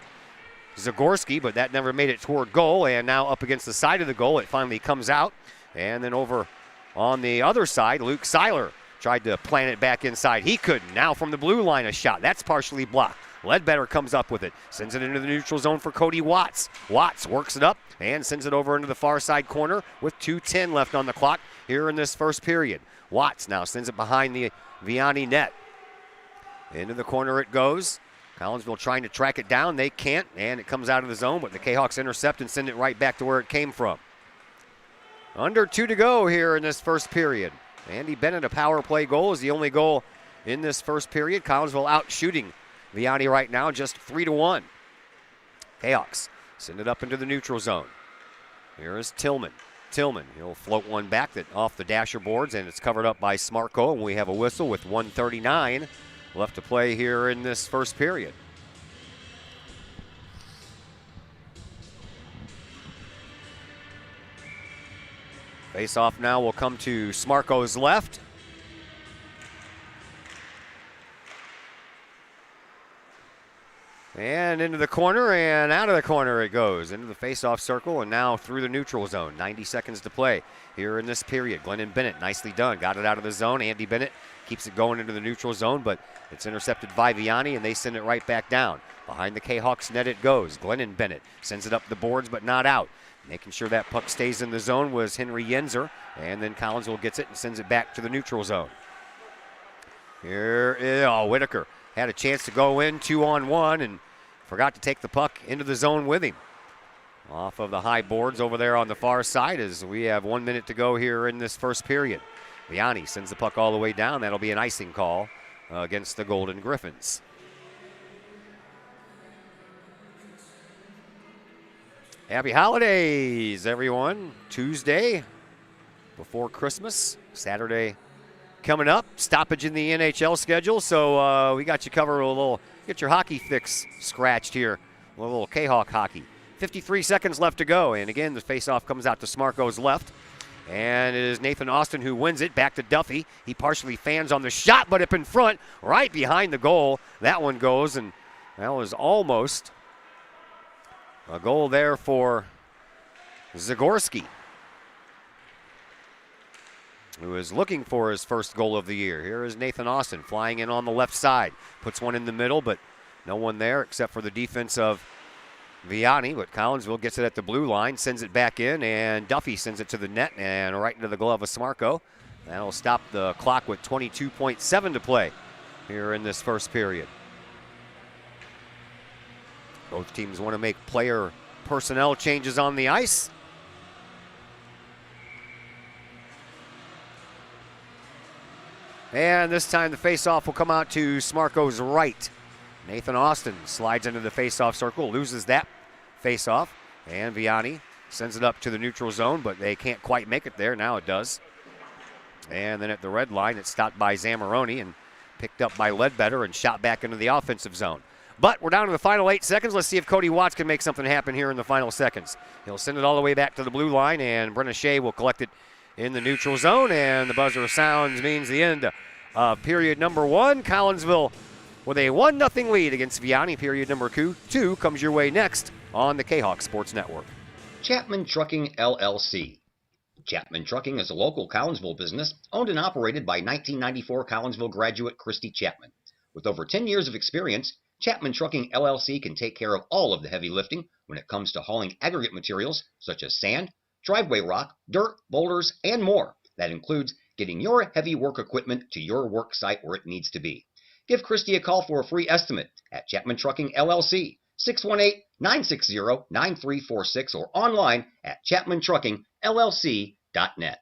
Zagorski, but that never made it toward goal, and now up against the side of the goal, it finally comes out. And then over on the other side, Luke Seiler tried to plant it back inside. He couldn't. Now from the blue line, a shot. That's partially blocked. Ledbetter comes up with it, sends it into the neutral zone for Cody Watts. Watts works it up and sends it over into the far side corner with 2:10 left on the clock here in this first period. Watts now sends it behind the Vianney net. Into the corner it goes. Collinsville trying to track it down. They can't, and it comes out of the zone, but the Kahawks intercept and send it right back to where it came from. Under 2 to go here in this first period. Andy Bennett, a power play goal, is the only goal in this first period. Collinsville out shooting Vianney right now, just 3-1. Kahawks send it up into the neutral zone. Here is Tillman. Tillman, he'll float one back that off the dasher boards, and it's covered up by Smarko, and we have a whistle with 1:39 left to play here in this first period. Face-off now will come to Smarko's left. And into the corner and out of the corner it goes. Into the face-off circle and now through the neutral zone. 90 seconds to play here in this period. Glennon Bennett, nicely done. Got it out of the zone. Andy Bennett keeps it going into the neutral zone, but it's intercepted by Vianney, and they send it right back down. Behind the K-Hawks net it goes. Glennon Bennett sends it up the boards, but not out. Making sure that puck stays in the zone was Henry Yenzer, and then Collinsville gets it and sends it back to the neutral zone. Here is, Whitaker had a chance to go in 2-on-1 and forgot to take the puck into the zone with him. Off of the high boards over there on the far side as we have 1 minute to go here in this first period. Vianney sends the puck all the way down. That'll be an icing call against the Golden Griffins. Happy holidays, everyone. Tuesday before Christmas, Saturday coming up. Stoppage in the NHL schedule, so we got you covered a little. Get your hockey fix scratched here. A little K-Hawk hockey. 53 seconds left to go, and again, the faceoff comes out to Smarko's left. And it is Nathan Austin who wins it. Back to Duffy. He partially fans on the shot, but up in front, right behind the goal. That one goes, and that was almost a goal there for Zagorski, who is looking for his first goal of the year. Here is Nathan Austin flying in on the left side. Puts one in the middle, but no one there except for the defense of Vianney. But Collinsville gets it at the blue line, sends it back in, and Duffy sends it to the net and right into the glove of Smarko. That'll stop the clock with 22.7 to play here in this first period. Both teams want to make player personnel changes on the ice. And this time the faceoff will come out to Smarko's right. Nathan Austin slides into the faceoff circle, loses that faceoff, and Vianney sends it up to the neutral zone, but they can't quite make it there. Now it does. And then at the red line, it's stopped by Zamoroni and picked up by Ledbetter and shot back into the offensive zone. But we're down to the final 8 seconds. Let's see if Cody Watts can make something happen here in the final seconds. He'll send it all the way back to the blue line, and Brenna Shea will collect it in the neutral zone, and the buzzer sounds means the end of period number 1. Collinsville with a 1-0 lead against Vianney. Period number 2 comes your way next on the K-Hawk Sports Network.
Chapman Trucking, LLC. Chapman Trucking is a local Collinsville business owned and operated by 1994 Collinsville graduate Christy Chapman. With over 10 years of experience, Chapman Trucking, LLC can take care of all of the heavy lifting when it comes to hauling aggregate materials such as sand, driveway rock, dirt, boulders, and more. That includes getting your heavy work equipment to your work site where it needs to be. Give Christy a call for a free estimate at Chapman Trucking, LLC, 618-960-9346 or online at chapmantruckingllc.net.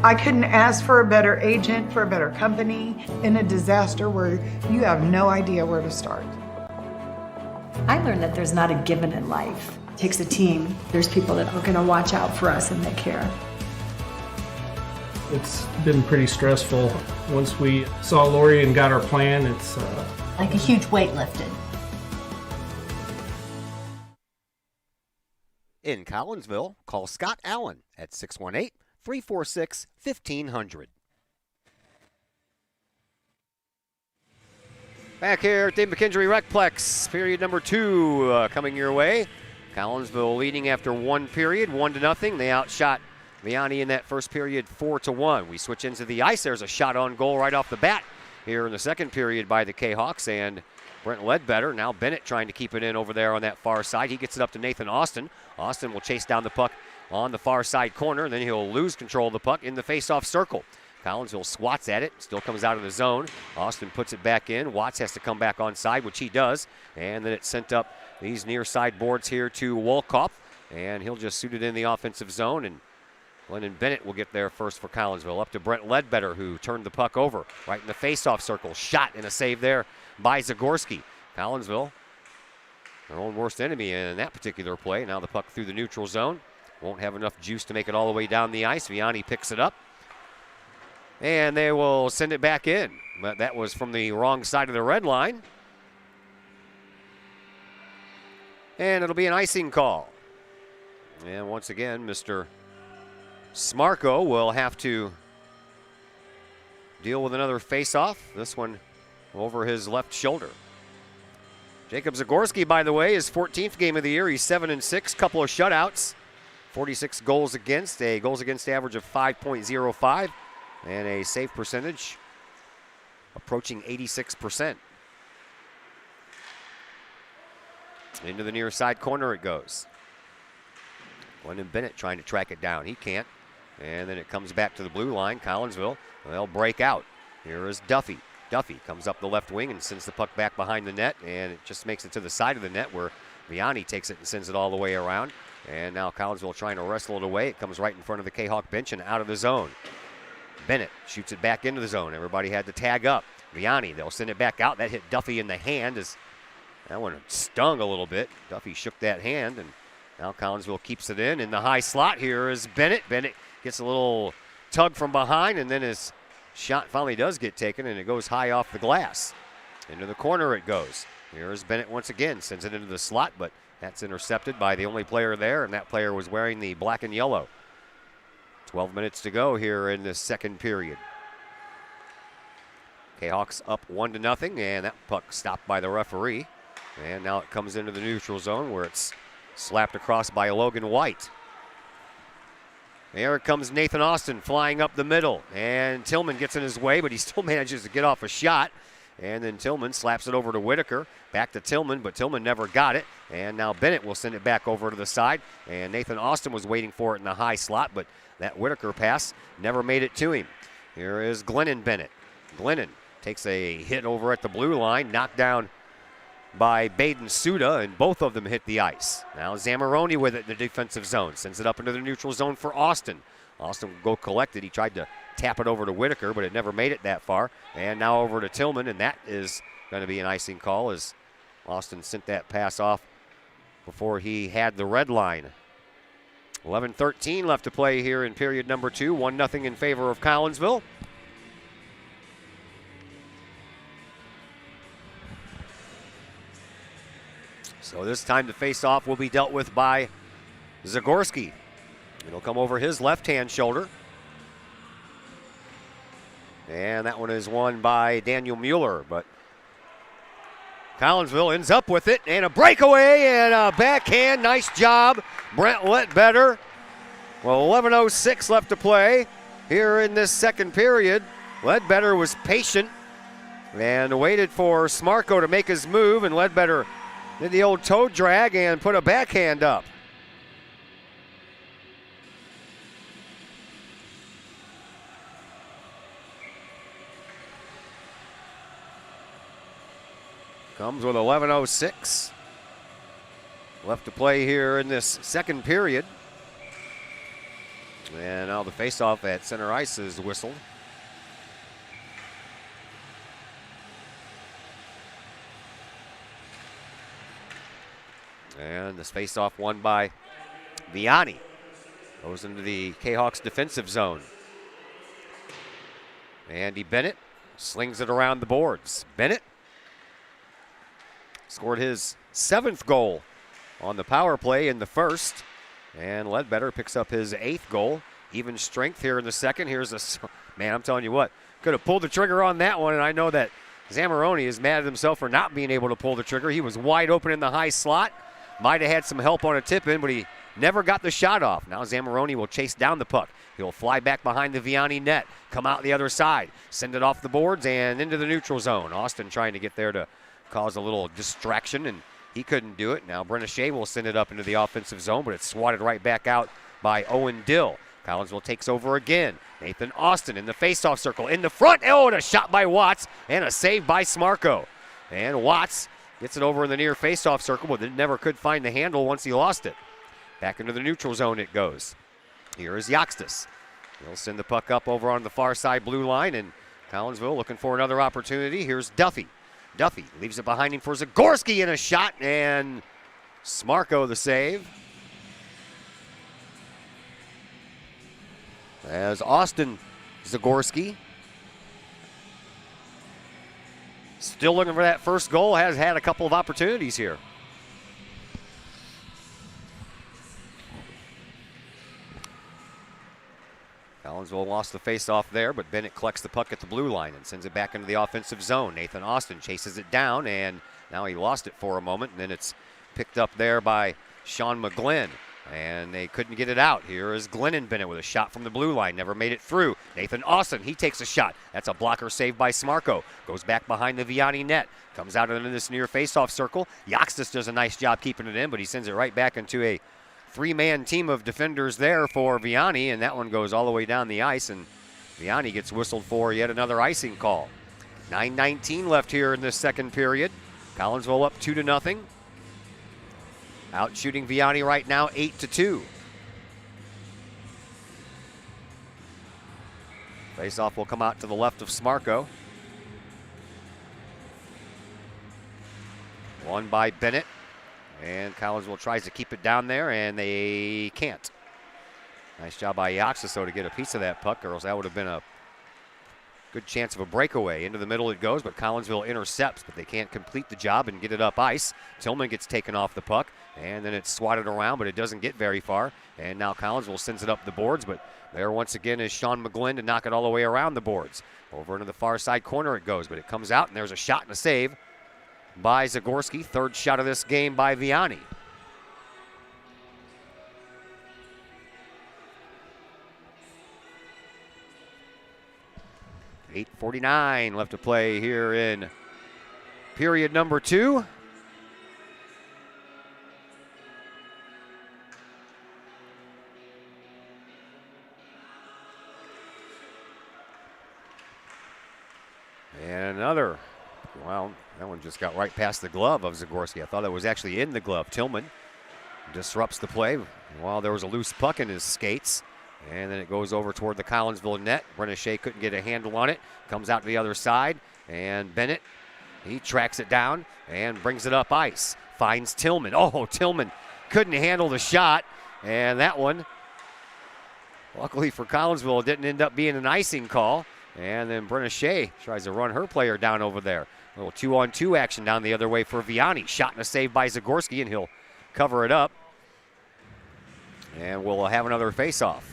I couldn't ask for a better agent, for a better company in a disaster where you have no idea where to start.
I learned that there's not a given in life. It takes a team. There's people that are going to watch out for us and that care.
It's been pretty stressful. Once we saw Lori and got our plan, it's
like a huge weight lifted.
In Collinsville, call Scott Allen at 618-346-1500. Back here at the McKendree Recplex, period number 2 coming your way. Collinsville leading after one period, 1-0. They outshot Vianney in that first period 4-1. We switch into the ice. There's a shot on goal right off the bat here in the second period by the K-Hawks, and Brent Ledbetter. Now Bennett trying to keep it in over there on that far side. He gets it up to Nathan Austin. Austin will chase down the puck on the far side corner, and then he'll lose control of the puck in the face-off circle. Collinsville swats at it, still comes out of the zone. Austin puts it back in. Watts has to come back on side, which he does, and then it's sent up these near side boards here to Wolkoff, and he'll just shoot it in the offensive zone, and Glennon Bennett will get there first for Collinsville. Up to Brent Ledbetter, who turned the puck over right in the face-off circle. Shot and a save there by Zagorski. Collinsville, their own worst enemy in that particular play. Now the puck through the neutral zone. Won't have enough juice to make it all the way down the ice. Vianney picks it up, and they will send it back in. But that was from the wrong side of the red line. And it'll be an icing call. And once again, Mr. Smarko will have to deal with another face-off. This one over his left shoulder. Jacob Zagorski, by the way, his 14th game of the year. He's 7-6, couple of shutouts, 46 goals against, a goals against average of 5.05, and a save percentage approaching 86%. Into the near side corner it goes. Glendon Bennett trying to track it down. He can't. And then it comes back to the blue line. Collinsville, they'll break out. Here is Duffy. Duffy comes up the left wing and sends the puck back behind the net, and it just makes it to the side of the net where Vianney takes it and sends it all the way around. And now Collinsville trying to wrestle it away. It comes right in front of the Kahok bench and out of the zone. Bennett shoots it back into the zone. Everybody had to tag up. Vianney, they'll send it back out. That hit Duffy in the hand. That one stung a little bit. Duffy shook that hand, and now Collinsville keeps it in the high slot. Here is Bennett. Bennett gets a little tug from behind, and then his shot finally does get taken, and it goes high off the glass. Into the corner it goes. Here is Bennett once again. Sends it into the slot, but that's intercepted by the only player there, and that player was wearing the black and yellow. 12 minutes to go here in the second period. Kahawks up 1-0, and that puck stopped by the referee. And now it comes into the neutral zone where it's slapped across by Logan White. There comes Nathan Austin flying up the middle, and Tillman gets in his way, but he still manages to get off a shot. And then Tillman slaps it over to Whitaker. Back to Tillman, but Tillman never got it. And now Bennett will send it back over to the side. And Nathan Austin was waiting for it in the high slot, but that Whitaker pass never made it to him. Here is Glennon Bennett. Glennon takes a hit over at the blue line, knocked down by Baden Suda, and both of them hit the ice. Now Zamoroni with it in the defensive zone. Sends it up into the neutral zone for Austin. Austin will go collect it. He tried to tap it over to Whitaker, but it never made it that far. And now over to Tillman, and that is going to be an icing call as Austin sent that pass off before he had the red line. 11:13 left to play here in period number 2. 1-0 in favor of Collinsville. So this time the face-off will be dealt with by Zagorski. It'll come over his left-hand shoulder. And that one is won by Daniel Mueller, but Collinsville ends up with it, and a breakaway and a backhand. Nice job, Brent Ledbetter. Well, 11:06 left to play here in this second period. Ledbetter was patient and waited for Smarko to make his move, and Ledbetter did the old toe drag and put a backhand up. Comes with 11:06 left to play here in this second period. And now the faceoff at center ice is whistled. And this faceoff won by Vianney. Goes into the Kahawks defensive zone. Andy Bennett slings it around the boards. Bennett scored his 7th goal on the power play in the first. And Ledbetter picks up his 8th goal. Even strength here in the second. Here's a, man, I'm telling you what, could have pulled the trigger on that one, and I know that Zamoroni is mad at himself for not being able to pull the trigger. He was wide open in the high slot. Might have had some help on a tip-in, but he never got the shot off. Now Zamoroni will chase down the puck. He'll fly back behind the Vianney net, come out the other side, send it off the boards and into the neutral zone. Austin trying to get there to cause a little distraction, and he couldn't do it. Now Brenna Shea will send it up into the offensive zone, but it's swatted right back out by Owen Dill. Collinsville takes over again. Nathan Austin in the faceoff circle in the front. Oh, and a shot by Watts and a save by Smarko. And Watts gets it over in the near faceoff circle, but it never could find the handle once he lost it. Back into the neutral zone it goes. Here is Yoxtis. He'll send the puck up over on the far side blue line, and Collinsville looking for another opportunity. Here's Duffy. Duffy leaves it behind him for Zagorski in a shot, and Smarko the save. As Austin Zagorski still looking for that first goal, has had a couple of opportunities here. Collinsville lost the face-off there, but Bennett collects the puck at the blue line and sends it back into the offensive zone. Nathan Austin chases it down, and now he lost it for a moment, and then it's picked up there by Sean McGlynn, and they couldn't get it out. Here is Glennon Bennett with a shot from the blue line, never made it through. Nathan Austin, he takes a shot. That's a blocker saved by Smarko. Goes back behind the Vianney net, comes out into this near face-off circle. Yoxtis does a nice job keeping it in, but he sends it right back into a three-man team of defenders there for Vianney, and that one goes all the way down the ice, and Vianney gets whistled for yet another icing call. 9:19 left here in this second period. Collinsville up 2-0. Out shooting Vianney right now 8-2. Face-off will come out to the left of Smarko. Won by Bennett. And Collinsville tries to keep it down there, and they can't. Nice job by Yoxis, though, to get a piece of that puck, or else that would have been a good chance of a breakaway. Into the middle it goes, but Collinsville intercepts, but they can't complete the job and get it up ice. Tillman gets taken off the puck, and then it's swatted around, but it doesn't get very far. And now Collinsville sends it up the boards, but there once again is Sean McGlynn to knock it all the way around the boards. Over into the far side corner it goes, but it comes out, and there's a shot and a save by Zagorski. Third shot of this game by Vianney. .8:49 left to play here in period number 2. And another, well, that one just got right past the glove of Zagorski. I thought it was actually in the glove. Tillman disrupts the play while there was a loose puck in his skates. And then it goes over toward the Collinsville net. Shea couldn't get a handle on it. Comes out to the other side. And Bennett, he tracks it down and brings it up ice. Finds Tillman. Oh, Tillman couldn't handle the shot. And that one, luckily for Collinsville, didn't end up being an icing call. And then Shea tries to run her player down over there. A little 2-on-2 action down the other way for Vianney. Shot and a save by Zagorski, and he'll cover it up. And we'll have another face-off.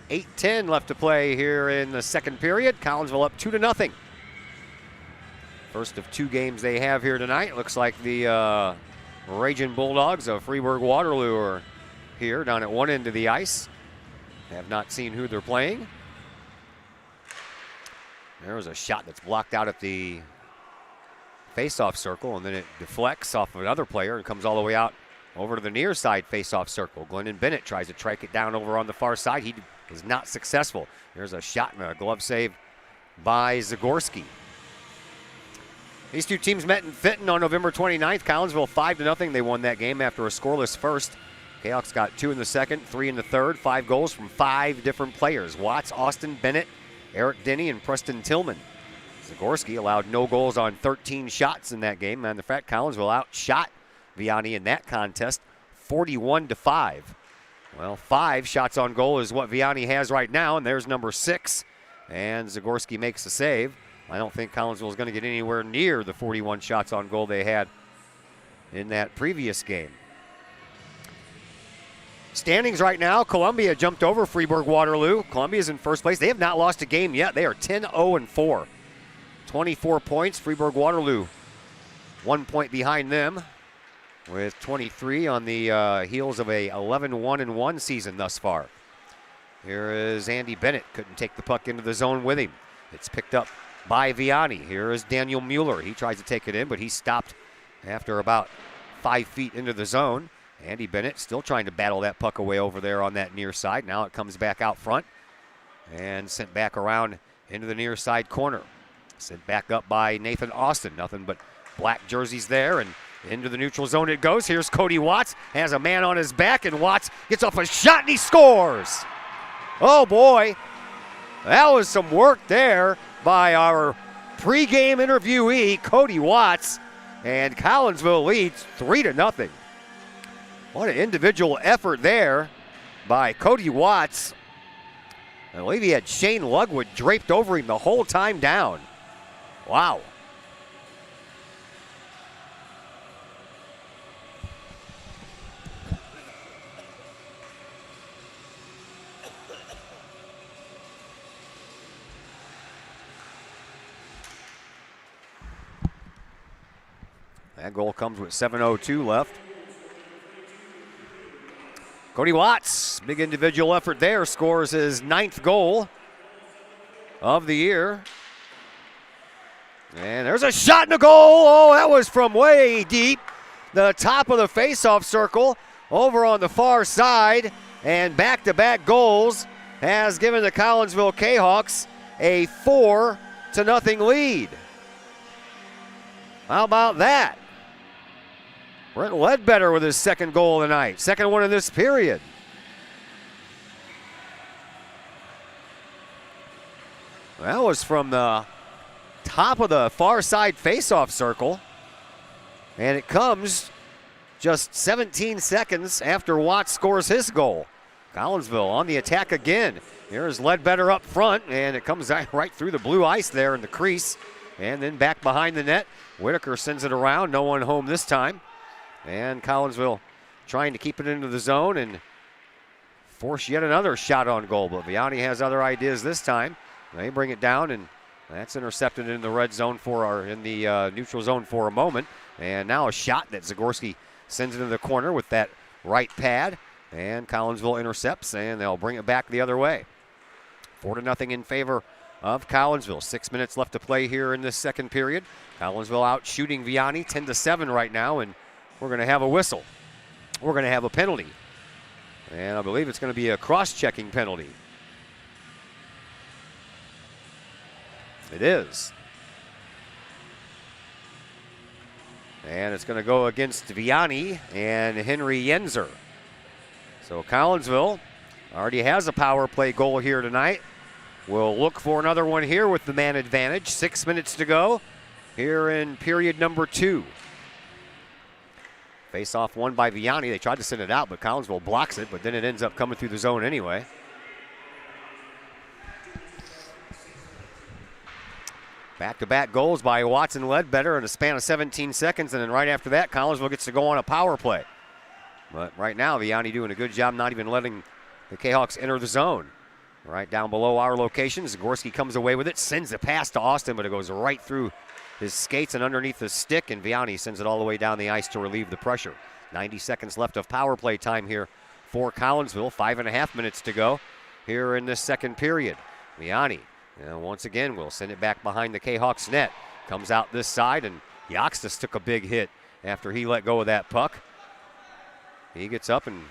8:10 left to play here in the second period. Collinsville up 2-0. First of 2 games they have here tonight. Looks like the Raging Bulldogs of Freeburg-Waterloo are here down at one end of the ice. Have not seen who they're playing. There's a shot that's blocked out at the face-off circle, and then it deflects off of another player and comes all the way out over to the near side face-off circle. Glennon Bennett tries to track it down over on the far side. He is not successful. There's a shot and a glove save by Zagorski. These two teams met in Fenton on November 29th. Collinsville 5-0. They won that game after a scoreless first. Kahok's got 2 in the second, 3 in the third. 5 goals from 5 different players. Watts, Austin, Bennett, Eric Denny, and Preston Tillman. Zagorski allowed no goals on 13 shots in that game. And the fact Collinsville outshot Vianney in that contest 41-5. Well, 5 shots on goal is what Vianney has right now, and there's number 6. And Zagorski makes the save. I don't think Collinsville is going to get anywhere near the 41 shots on goal they had in that previous game. Standings right now, Columbia jumped over Freeburg-Waterloo. Columbia's in first place. They have not lost a game yet. They are 10-0-4. 24 points. Freeburg-Waterloo 1 point behind them with 23 on the heels of a 11-1-1 season thus far. Here is Andy Bennett. Couldn't take the puck into the zone with him. It's picked up by Vianney. Here is Daniel Mueller. He tries to take it in, but he's stopped after about 5 feet into the zone. Andy Bennett still trying to battle that puck away over there on that near side. Now it comes back out front and sent back around into the near side corner. Sent back up by Nathan Austin. Nothing but black jerseys there, and into the neutral zone it goes. Here's Cody Watts. Has a man on his back, and Watts gets off a shot, and he scores. Oh, boy. That was some work there by our pregame interviewee, Cody Watts. And Collinsville leads 3-0. What an individual effort there by Cody Watts. I believe he had Shane Lugwood draped over him the whole time down. Wow. That goal comes with 7:02 left. Cody Watts, big individual effort there, scores his 9th goal of the year. And there's a shot and a goal. Oh, that was from way deep. The top of the faceoff circle over on the far side. And back-to-back goals has given the Collinsville Kahawks a 4-0 lead. How about that? Brent Ledbetter with his 2nd goal of the night. 2nd one in this period. That was from the top of the far side faceoff circle. And it comes just 17 seconds after Watts scores his goal. Collinsville on the attack again. Here's Ledbetter up front, and it comes right through the blue ice there in the crease. And then back behind the net. Whitaker sends it around. No one home this time. And Collinsville trying to keep it into the zone and force yet another shot on goal. But Vianney has other ideas this time. They bring it down, and that's intercepted in the red zone in the neutral zone for a moment. And now a shot that Zagorski sends into the corner with that right pad. And Collinsville intercepts, and they'll bring it back the other way. 4-0 in favor of Collinsville. 6 minutes left to play here in this second period. Collinsville out shooting Vianney 10-7 right now, and we're going to have a whistle. We're going to have a penalty. And I believe it's going to be a cross-checking penalty. It is. And it's going to go against Vianney and Henry Yenzer. So Collinsville already has a power play goal here tonight. We'll look for another one here with the man advantage. 6 minutes to go here in period number 2. Face-off won by Vianney. They tried to send it out, but Collinsville blocks it, but then it ends up coming through the zone anyway. Back-to-back goals by Watts and Ledbetter in a span of 17 seconds, and then right after that, Collinsville gets to go on a power play. But right now, Vianney doing a good job not even letting the Kahawks enter the zone. Right down below our location, Zagorski comes away with it, sends a pass to Austin, but it goes right through his skates and underneath the stick, and Vianney sends it all the way down the ice to relieve the pressure. 90 seconds left of power play time here for Collinsville. 5.5 minutes to go here in this second period. Vianney, once again, will send it back behind the Kahawks net. Comes out this side, and Yoxtis took a big hit after he let go of that puck. He gets up and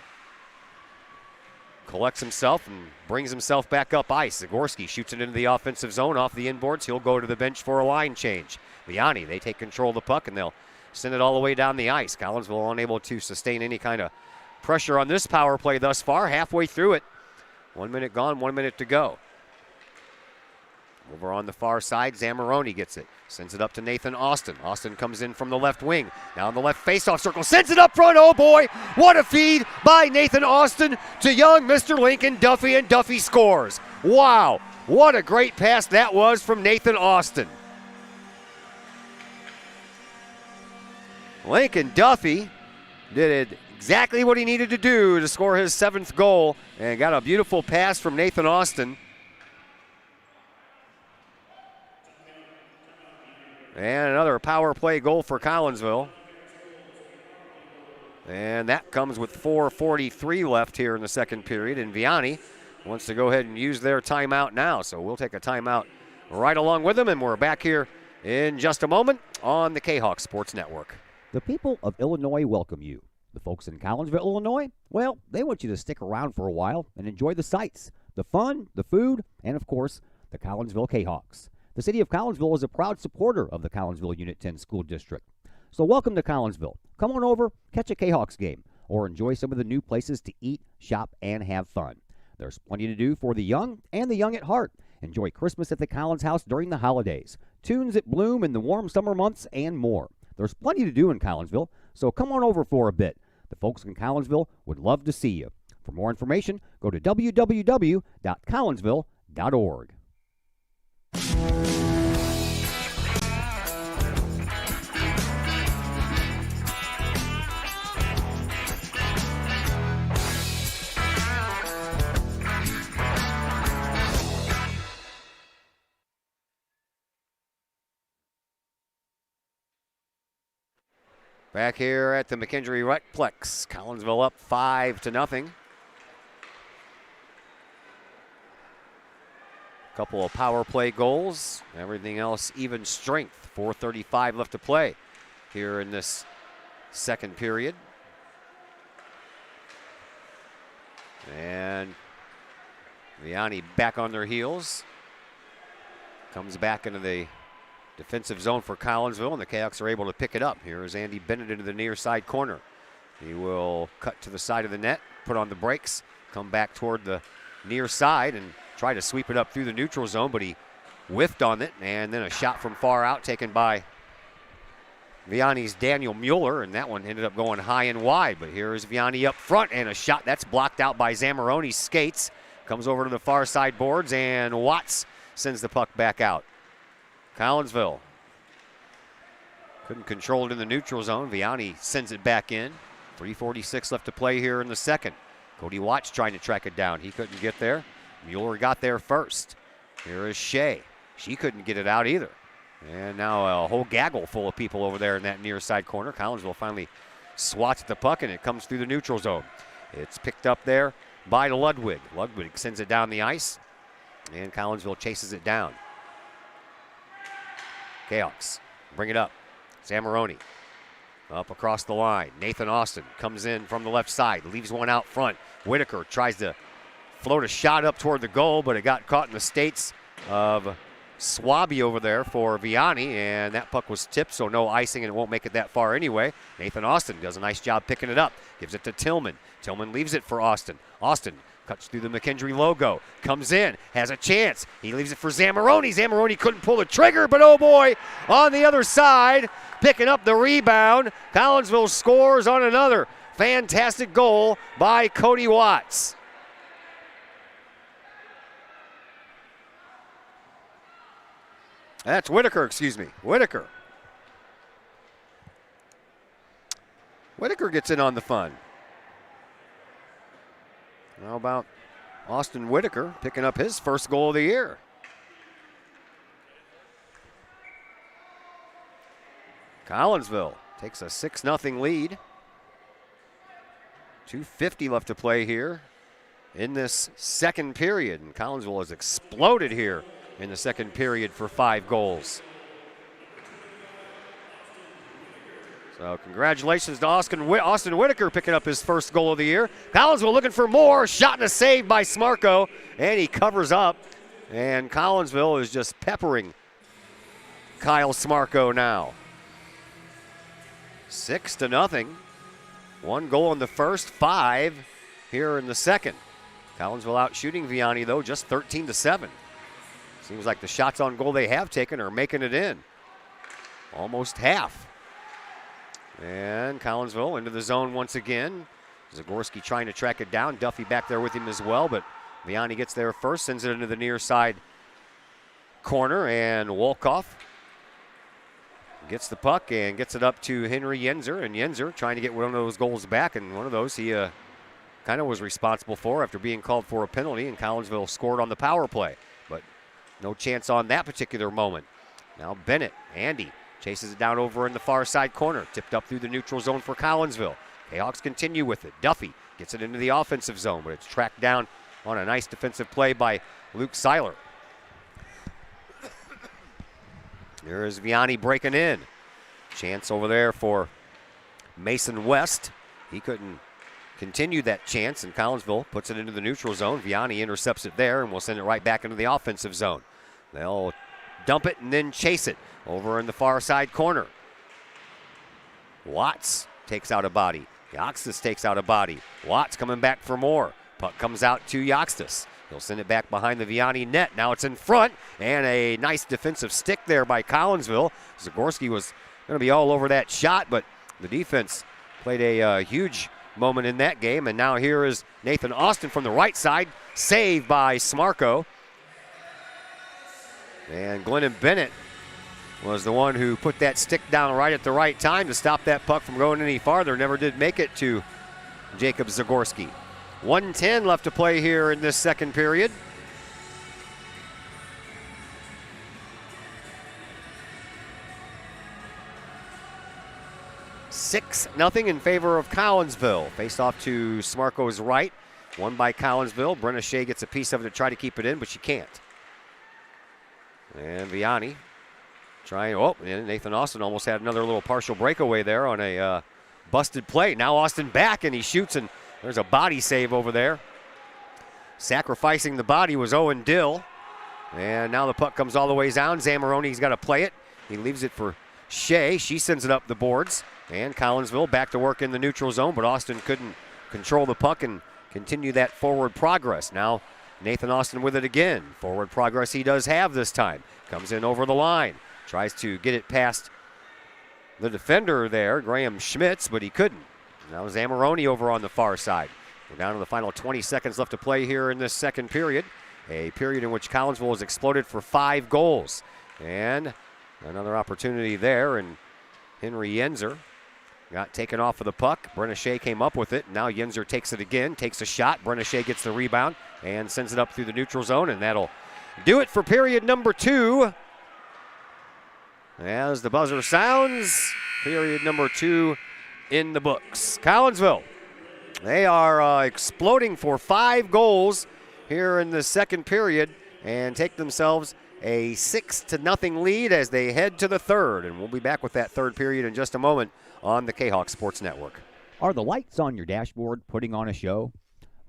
collects himself and brings himself back up ice. Zagorski shoots it into the offensive zone off the inboards. He'll go to the bench for a line change. Vianney, they take control of the puck, and they'll send it all the way down the ice. Collinsville unable to sustain any kind of pressure on this power play thus far. Halfway through it. 1 minute gone, 1 minute to go. Over on the far side, Zamoroni gets it. Sends it up to Nathan Austin. Austin comes in from the left wing. Now in the left faceoff circle. Sends it up front. Oh boy, what a feed by Nathan Austin to young Mr. Lincoln Duffy, and Duffy scores. Wow, what a great pass that was from Nathan Austin. Lincoln Duffy did exactly what he needed to do to score his 7th goal, and got a beautiful pass from Nathan Austin. And another power play goal for Collinsville. And that comes with 4:43 left here in the second period. And Vianney wants to go ahead and use their timeout now. So we'll take a timeout right along with them. And we're back here in just a moment on the Kahawk Sports Network.
The people of Illinois welcome you. The folks in Collinsville, Illinois, well, they want you to stick around for a while and enjoy the sights, the fun, the food, and of course, the Collinsville Kahawks. The city of Collinsville is a proud supporter of the Collinsville Unit 10 School District. So welcome to Collinsville. Come on over, catch a Kahawks game, or enjoy some of the new places to eat, shop, and have fun. There's plenty to do for the young and the young at heart. Enjoy Christmas at the Collins House during the holidays, tunes at Bloom in the warm summer months, and more. There's plenty to do in Collinsville, so come on over for a bit. The folks in Collinsville would love to see you. For more information, go to www.collinsville.org.
Back here at the McKendree Recplex, Collinsville up 5-0. Couple of power play goals. Everything else even strength. 4:35 left to play here in this second period. And Vianney back on their heels. Comes back into the defensive zone for Collinsville, and the Canucks are able to pick it up. Here is Andy Bennett into the near side corner. He will cut to the side of the net, put on the brakes, come back toward the near side, and try to sweep it up through the neutral zone, but he whiffed on it, and then a shot from far out taken by Vianney's Daniel Mueller, and that one ended up going high and wide. But here is Vianney up front, and a shot that's blocked out by Zamoroni's skates. Comes over to the far side boards, and Watts sends the puck back out. Collinsville couldn't control it in the neutral zone. Vianney sends it back in. 3:46 left to play here in the second. Cody Watts trying to track it down. He couldn't get there. Mueller got there first. Here is Shea. She couldn't get it out either. And now a whole gaggle full of people over there in that near side corner. Collinsville finally swats at the puck, and it comes through the neutral zone. It's picked up there by Ludwig. Ludwig sends it down the ice, and Collinsville chases it down. Canucks bring it up. Zamoroni up across the line. Nathan Austin comes in from the left side, leaves one out front. Whitaker tries to float a shot up toward the goal, but it got caught in the skates of Swaby over there for Vianney, and that puck was tipped, so no icing, and it won't make it that far anyway. Nathan Austin does a nice job picking it up, gives it to Tillman. Tillman leaves it for Austin. Austin cuts through the McKendree logo, comes in, has a chance. He leaves it for Zamoroni. Zamoroni couldn't pull the trigger, but oh boy, on the other side, picking up the rebound. Collinsville scores on another fantastic goal by Cody Watts. That's Whitaker, excuse me. Whitaker. Whitaker gets in on the fun. How about Austin Whitaker picking up his first goal of the year? Collinsville takes a 6-0 lead. 2:50 left to play here in this second period. And Collinsville has exploded here in the second period for 5 goals. So congratulations to Austin Whitaker picking up his first goal of the year. Collinsville looking for more. Shot and a save by Smarko, and he covers up. And Collinsville is just peppering Kyle Smarko now. 6-0. 1 goal in the first, 5 here in the second. Collinsville out shooting Vianney, though, just 13-7. Seems like the shots on goal they have taken are making it in. Almost half. And Collinsville into the zone once again. Zagorski trying to track it down. Duffy back there with him as well, but Vianney gets there first, sends it into the near side corner, and Wolkoff gets the puck and gets it up to Henry Yenzer, and Yenzer trying to get one of those goals back, and one of those he kind of was responsible for after being called for a penalty, and Collinsville scored on the power play, but no chance on that particular moment. Now Bennett, Andy, chases it down over in the far side corner, tipped up through the neutral zone for Collinsville. Jayhawks continue with it. Duffy gets it into the offensive zone, but it's tracked down on a nice defensive play by Luke Seiler. There is Vianney breaking in. Chance over there for Mason West. He couldn't continue that chance, and Collinsville puts it into the neutral zone. Vianney intercepts it there, and will send it right back into the offensive zone. They'll dump it and then chase it over in the far side corner. Watts takes out a body. Yoxtis takes out a body. Watts coming back for more. Puck comes out to Yoxtis. He'll send it back behind the Vianney net. Now it's in front, and a nice defensive stick there by Collinsville. Zagorski was going to be all over that shot, but the defense played a huge moment in that game, and now here is Nathan Austin from the right side. Saved by Smarko. And Glennon Bennett was the one who put that stick down right at the right time to stop that puck from going any farther. Never did make it to Jacob Zagorski. 1:10 left to play here in this second period. 6-0 in favor of Collinsville. Face off to Smarko's right. Won by Collinsville. Brenna Shea gets a piece of it to try to keep it in, but she can't. And Vianney trying, and Nathan Austin almost had another little partial breakaway there on a busted play. Now Austin back, and he shoots, and there's a body save over there. Sacrificing the body was Owen Dill. And now the puck comes all the way down. Zamoroni's got to play it. He leaves it for Shea. She sends it up the boards. And Collinsville back to work in the neutral zone, but Austin couldn't control the puck and continue that forward progress. Now Nathan Austin with it again. Forward progress he does have this time. Comes in over the line. Tries to get it past the defender there, Graham Schmitz, but he couldn't. Now Zamoroni over on the far side. We're down to the final 20 seconds left to play here in this second period. A period in which Collinsville has exploded for 5 goals. And another opportunity there, and Henry Yenzer got taken off of the puck. Brenna Shea came up with it. Now Yenzer takes it again, takes a shot. Brenna Shea gets the rebound and sends it up through the neutral zone, and that'll do it for period number 2. As the buzzer sounds, period number 2 in the books. Collinsville, they are exploding for 5 goals here in the second period and take themselves a 6-0 lead as they head to the third. And we'll be back with that third period in just a moment on the Kahok Sports Network.
Are the lights on your dashboard putting on a show?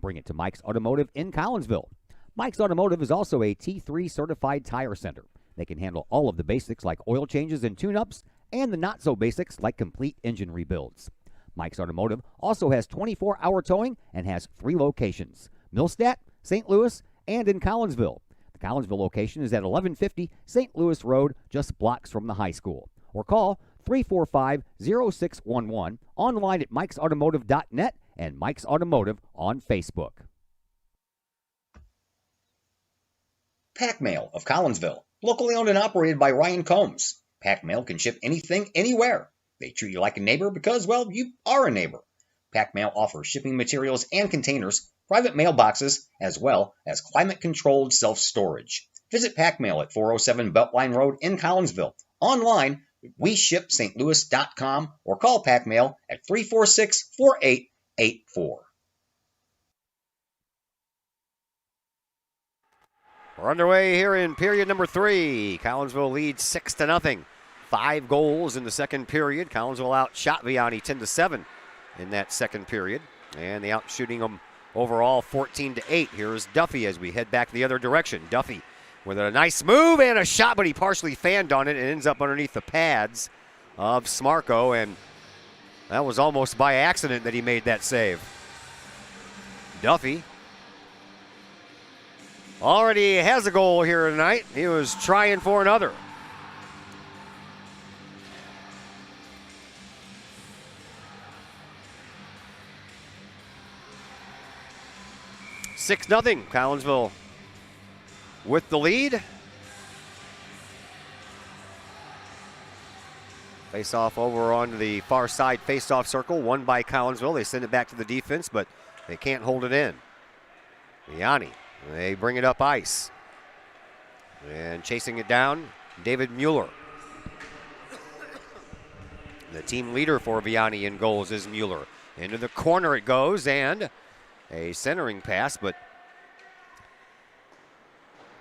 Bring it to Mike's Automotive in Collinsville. Mike's Automotive is also a T3 certified tire center. They can handle all of the basics like oil changes and tune-ups and the not-so-basics like complete engine rebuilds. Mike's Automotive also has 24-hour towing and has 3 locations: Millstadt, St. Louis, and in Collinsville. The Collinsville location is at 1150 St. Louis Road, just blocks from the high school. Or call 345-0611, online at mikesautomotive.net and Mike's Automotive on Facebook.
Pack Mail of Collinsville, locally owned and operated by Ryan Combs. Pack Mail can ship anything, anywhere. They treat you like a neighbor because, well, you are a neighbor. Pack Mail offers shipping materials and containers, private mailboxes, as well as climate-controlled self-storage. Visit Pack Mail at 407 Beltline Road in Collinsville. Online, WeShipStLouis.com or call Pack Mail at 346-4884.
We're underway here in period number 3. Collinsville leads 6-0. 5 goals in the second period. Collinsville outshot Vianney 10-7 in that second period. And they outshooting them overall 14-8. Here's Duffy as we head back the other direction. Duffy with a nice move and a shot, but he partially fanned on it and ends up underneath the pads of Smarko. And that was almost by accident that he made that save. Duffy already has a goal here tonight. He was trying for another. $6-0. Collinsville with the lead. Face off over on the far side face-off circle, won by Collinsville. They send it back to the defense, but they can't hold it in. Vianney, they bring it up ice. And chasing it down, David Mueller. The team leader for Vianney in goals is Mueller. Into the corner it goes, and a centering pass, but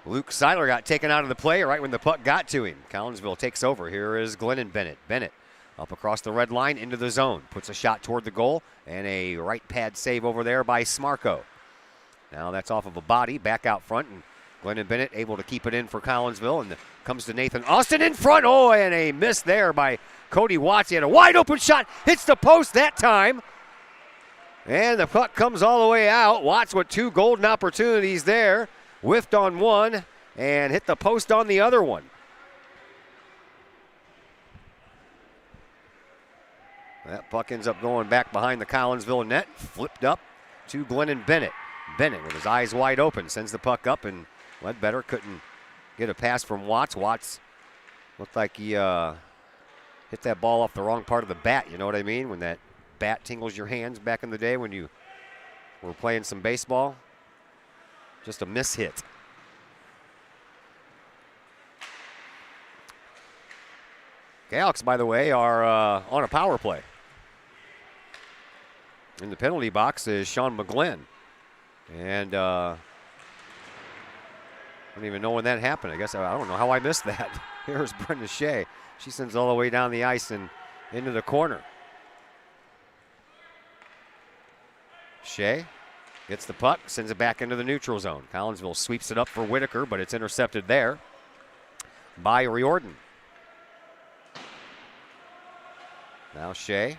Luke Seiler got taken out of the play right when the puck got to him. Collinsville takes over. Here is Glennon Bennett. Bennett up across the red line into the zone. Puts a shot toward the goal, and a right pad save over there by Smarko. Now that's off of a body, back out front, and Glennon Bennett able to keep it in for Collinsville, and comes to Nathan Austin in front. Oh, and a miss there by Cody Watts. He had a wide open shot, hits the post that time. And the puck comes all the way out. Watts with 2 golden opportunities there. Whiffed on one and hit the post on the other one. That puck ends up going back behind the Collinsville net. Flipped up to Glennon Bennett. Bennett with his eyes wide open sends the puck up, and Ledbetter couldn't get a pass from Watts. Watts looked like he hit that ball off the wrong part of the bat, you know what I mean? When that bat tingles your hands back in the day when you were playing some baseball. Just a mishit. Calyx, by the way, are on a power play. in the penalty box is Sean McGlynn. And I don't even know when that happened. I guess I don't know how I missed that. Here's Brenda Shea. She sends all the way down the ice and into the corner. Shea gets the puck, sends it back into the neutral zone. Collinsville sweeps it up for Whitaker, but it's intercepted there by Riordan. Now Shea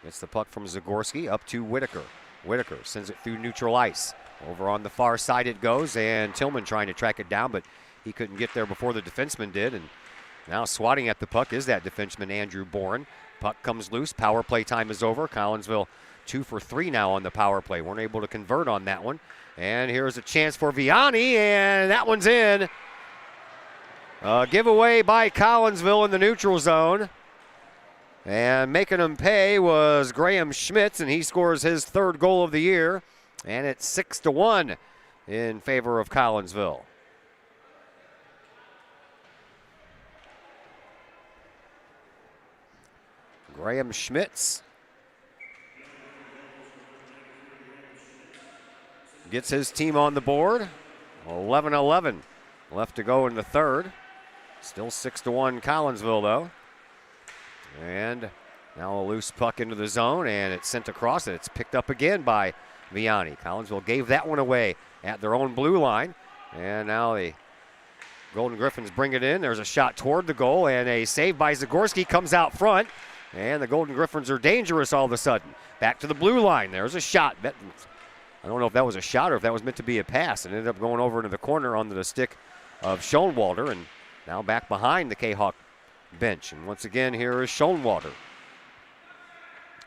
gets the puck from Zagorski up to Whitaker. Whitaker sends it through neutral ice. Over on the far side it goes, and Tillman trying to track it down, but he couldn't get there before the defenseman did. And now swatting at the puck is that defenseman, Andrew Bourne. Puck comes loose. Power play time is over. Collinsville 2 for 3 now on the power play. Weren't able to convert on that one. And here's a chance for Vianney, and that one's in. Giveaway by Collinsville in the neutral zone. And making him pay was Graham Schmitz, and he scores his 3rd goal of the year. And it's 6-1 in favor of Collinsville. Graham Schmitz gets his team on the board. 11-11 left to go in the 3rd. Still 6-1 Collinsville, though. And now a loose puck into the zone, and it's sent across, and it's picked up again by Vianney. Collinsville gave that one away at their own blue line. And now the Golden Griffins bring it in. There's a shot toward the goal, and a save by Zagorski comes out front. And the Golden Griffins are dangerous all of a sudden. Back to the blue line. There's a shot. I don't know if that was a shot or if that was meant to be a pass. It ended up going over into the corner onto the stick of Schoenwalder, and now back behind the Kahok bench. And once again, here is Schoenwalder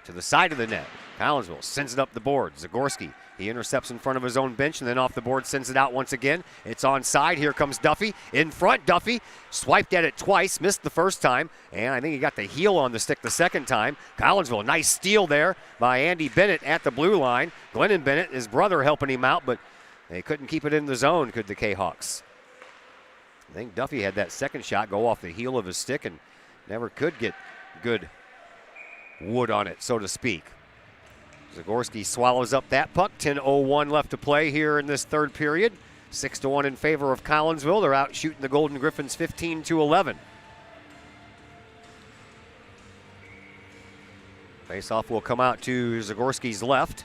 to the side of the net. Collinsville sends it up the board. Zagorski, he intercepts in front of his own bench, and then off the board sends it out once again. It's onside. Here comes Duffy. In front, Duffy swiped at it twice, missed the first time, and I think he got the heel on the stick the second time. Collinsville, nice steal there by Andy Bennett at the blue line. Glennon Bennett, his brother, helping him out, but they couldn't keep it in the zone, could the Kahawks. I think Duffy had that second shot go off the heel of his stick and never could get good wood on it, so to speak. Zagorski swallows up that puck. 10:01 left to play here in this 3rd period. 6-1 in favor of Collinsville. They're out shooting the Golden Griffins 15-11. Faceoff will come out to Zagorski's left.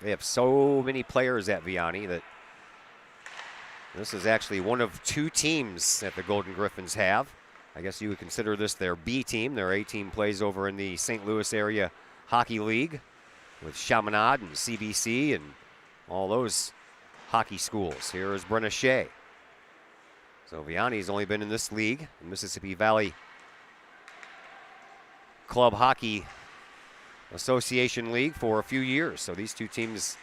They have so many players at Vianney that this is actually one of 2 teams that the Golden Griffins have. I guess you would consider this their B team. Their A team plays over in the St. Louis Area Hockey League with Chaminade and CBC and all those hockey schools. Here is Brenna Shea. So Vianney's only been in this league, the Mississippi Valley Club Hockey Association League, for a few years. So these 2 teams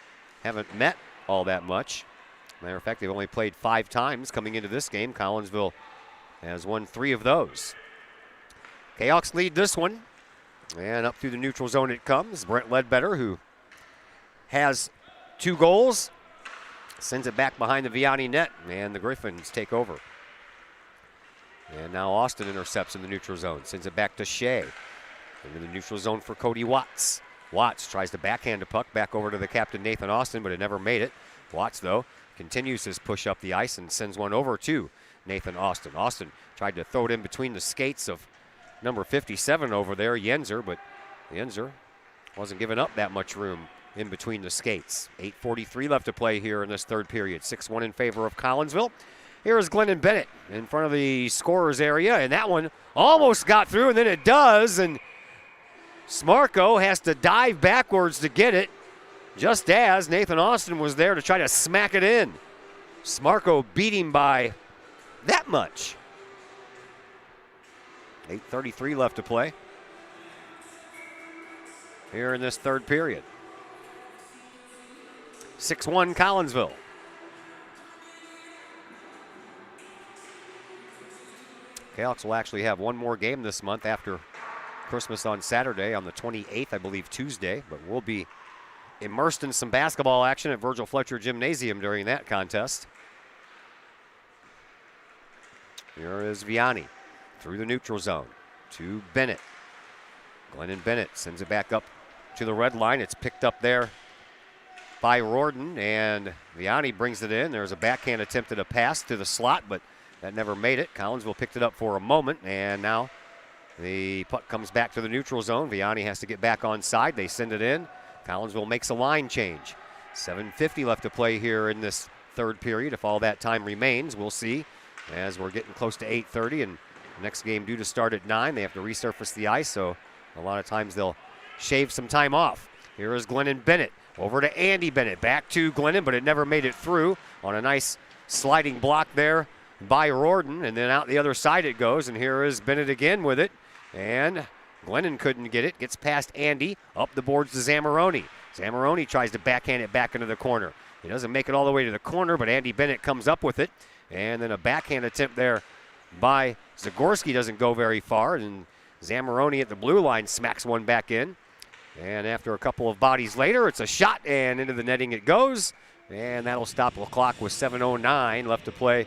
haven't met all that much. Matter of fact, they've only played 5 times coming into this game. Collinsville has won 3 of those. Kahawks lead this one. And up through the neutral zone it comes. Brent Ledbetter, who has 2 goals, sends it back behind the Vianney net, and the Griffins take over. And now Austin intercepts in the neutral zone. Sends it back to Shea. Into the neutral zone for Cody Watts. Watts tries to backhand a puck back over to the captain, Nathan Austin, but it never made it. Watts, though, continues his push up the ice and sends one over to Nathan Austin. Austin tried to throw it in between the skates of number 57 over there, Yenzer, but Yenzer wasn't giving up that much room in between the skates. 8:43 left to play here in this 3rd period. 6-1 in favor of Collinsville. Here is Glennon Bennett in front of the scorer's area, and that one almost got through, and then it does, and Smarko has to dive backwards to get it, just as Nathan Austin was there to try to smack it in. Smarko beat him by that much. 8:33 left to play here in this 3rd period. 6-1 Collinsville. Kahawks will actually have one more game this month after Christmas on Saturday, on the 28th, I believe Tuesday, but we'll be immersed in some basketball action at Virgil Fletcher Gymnasium during that contest. Here is Vianney through the neutral zone to Bennett. Glennon Bennett sends it back up to the red line. It's picked up there by Rorden, and Vianney brings it in. There's a backhand attempt at a pass to the slot, but that never made it. Collinsville picked it up for a moment, and now the puck comes back to the neutral zone. Vianney has to get back on side. They send it in. Collinsville makes a line change. 7:50 left to play here in this third period. If all that time remains, we'll see, as we're getting close to 8:30, and the next game due to start at 9. They have to resurface the ice, so a lot of times they'll shave some time off. Here is Glennon Bennett. Over to Andy Bennett. Back to Glennon, but it never made it through on a nice sliding block there by Rorden. And then out the other side it goes. And here is Bennett again with it. And Glennon couldn't get it. Gets past Andy. Up the boards to Zamoroni. Zamoroni tries to backhand it back into the corner. He doesn't make it all the way to the corner, but Andy Bennett comes up with it. And then a backhand attempt there by Zagorski doesn't go very far. And Zamoroni at the blue line smacks one back in. And after a couple of bodies later, it's a shot, and into the netting it goes. And that'll stop the clock with 7:09 left to play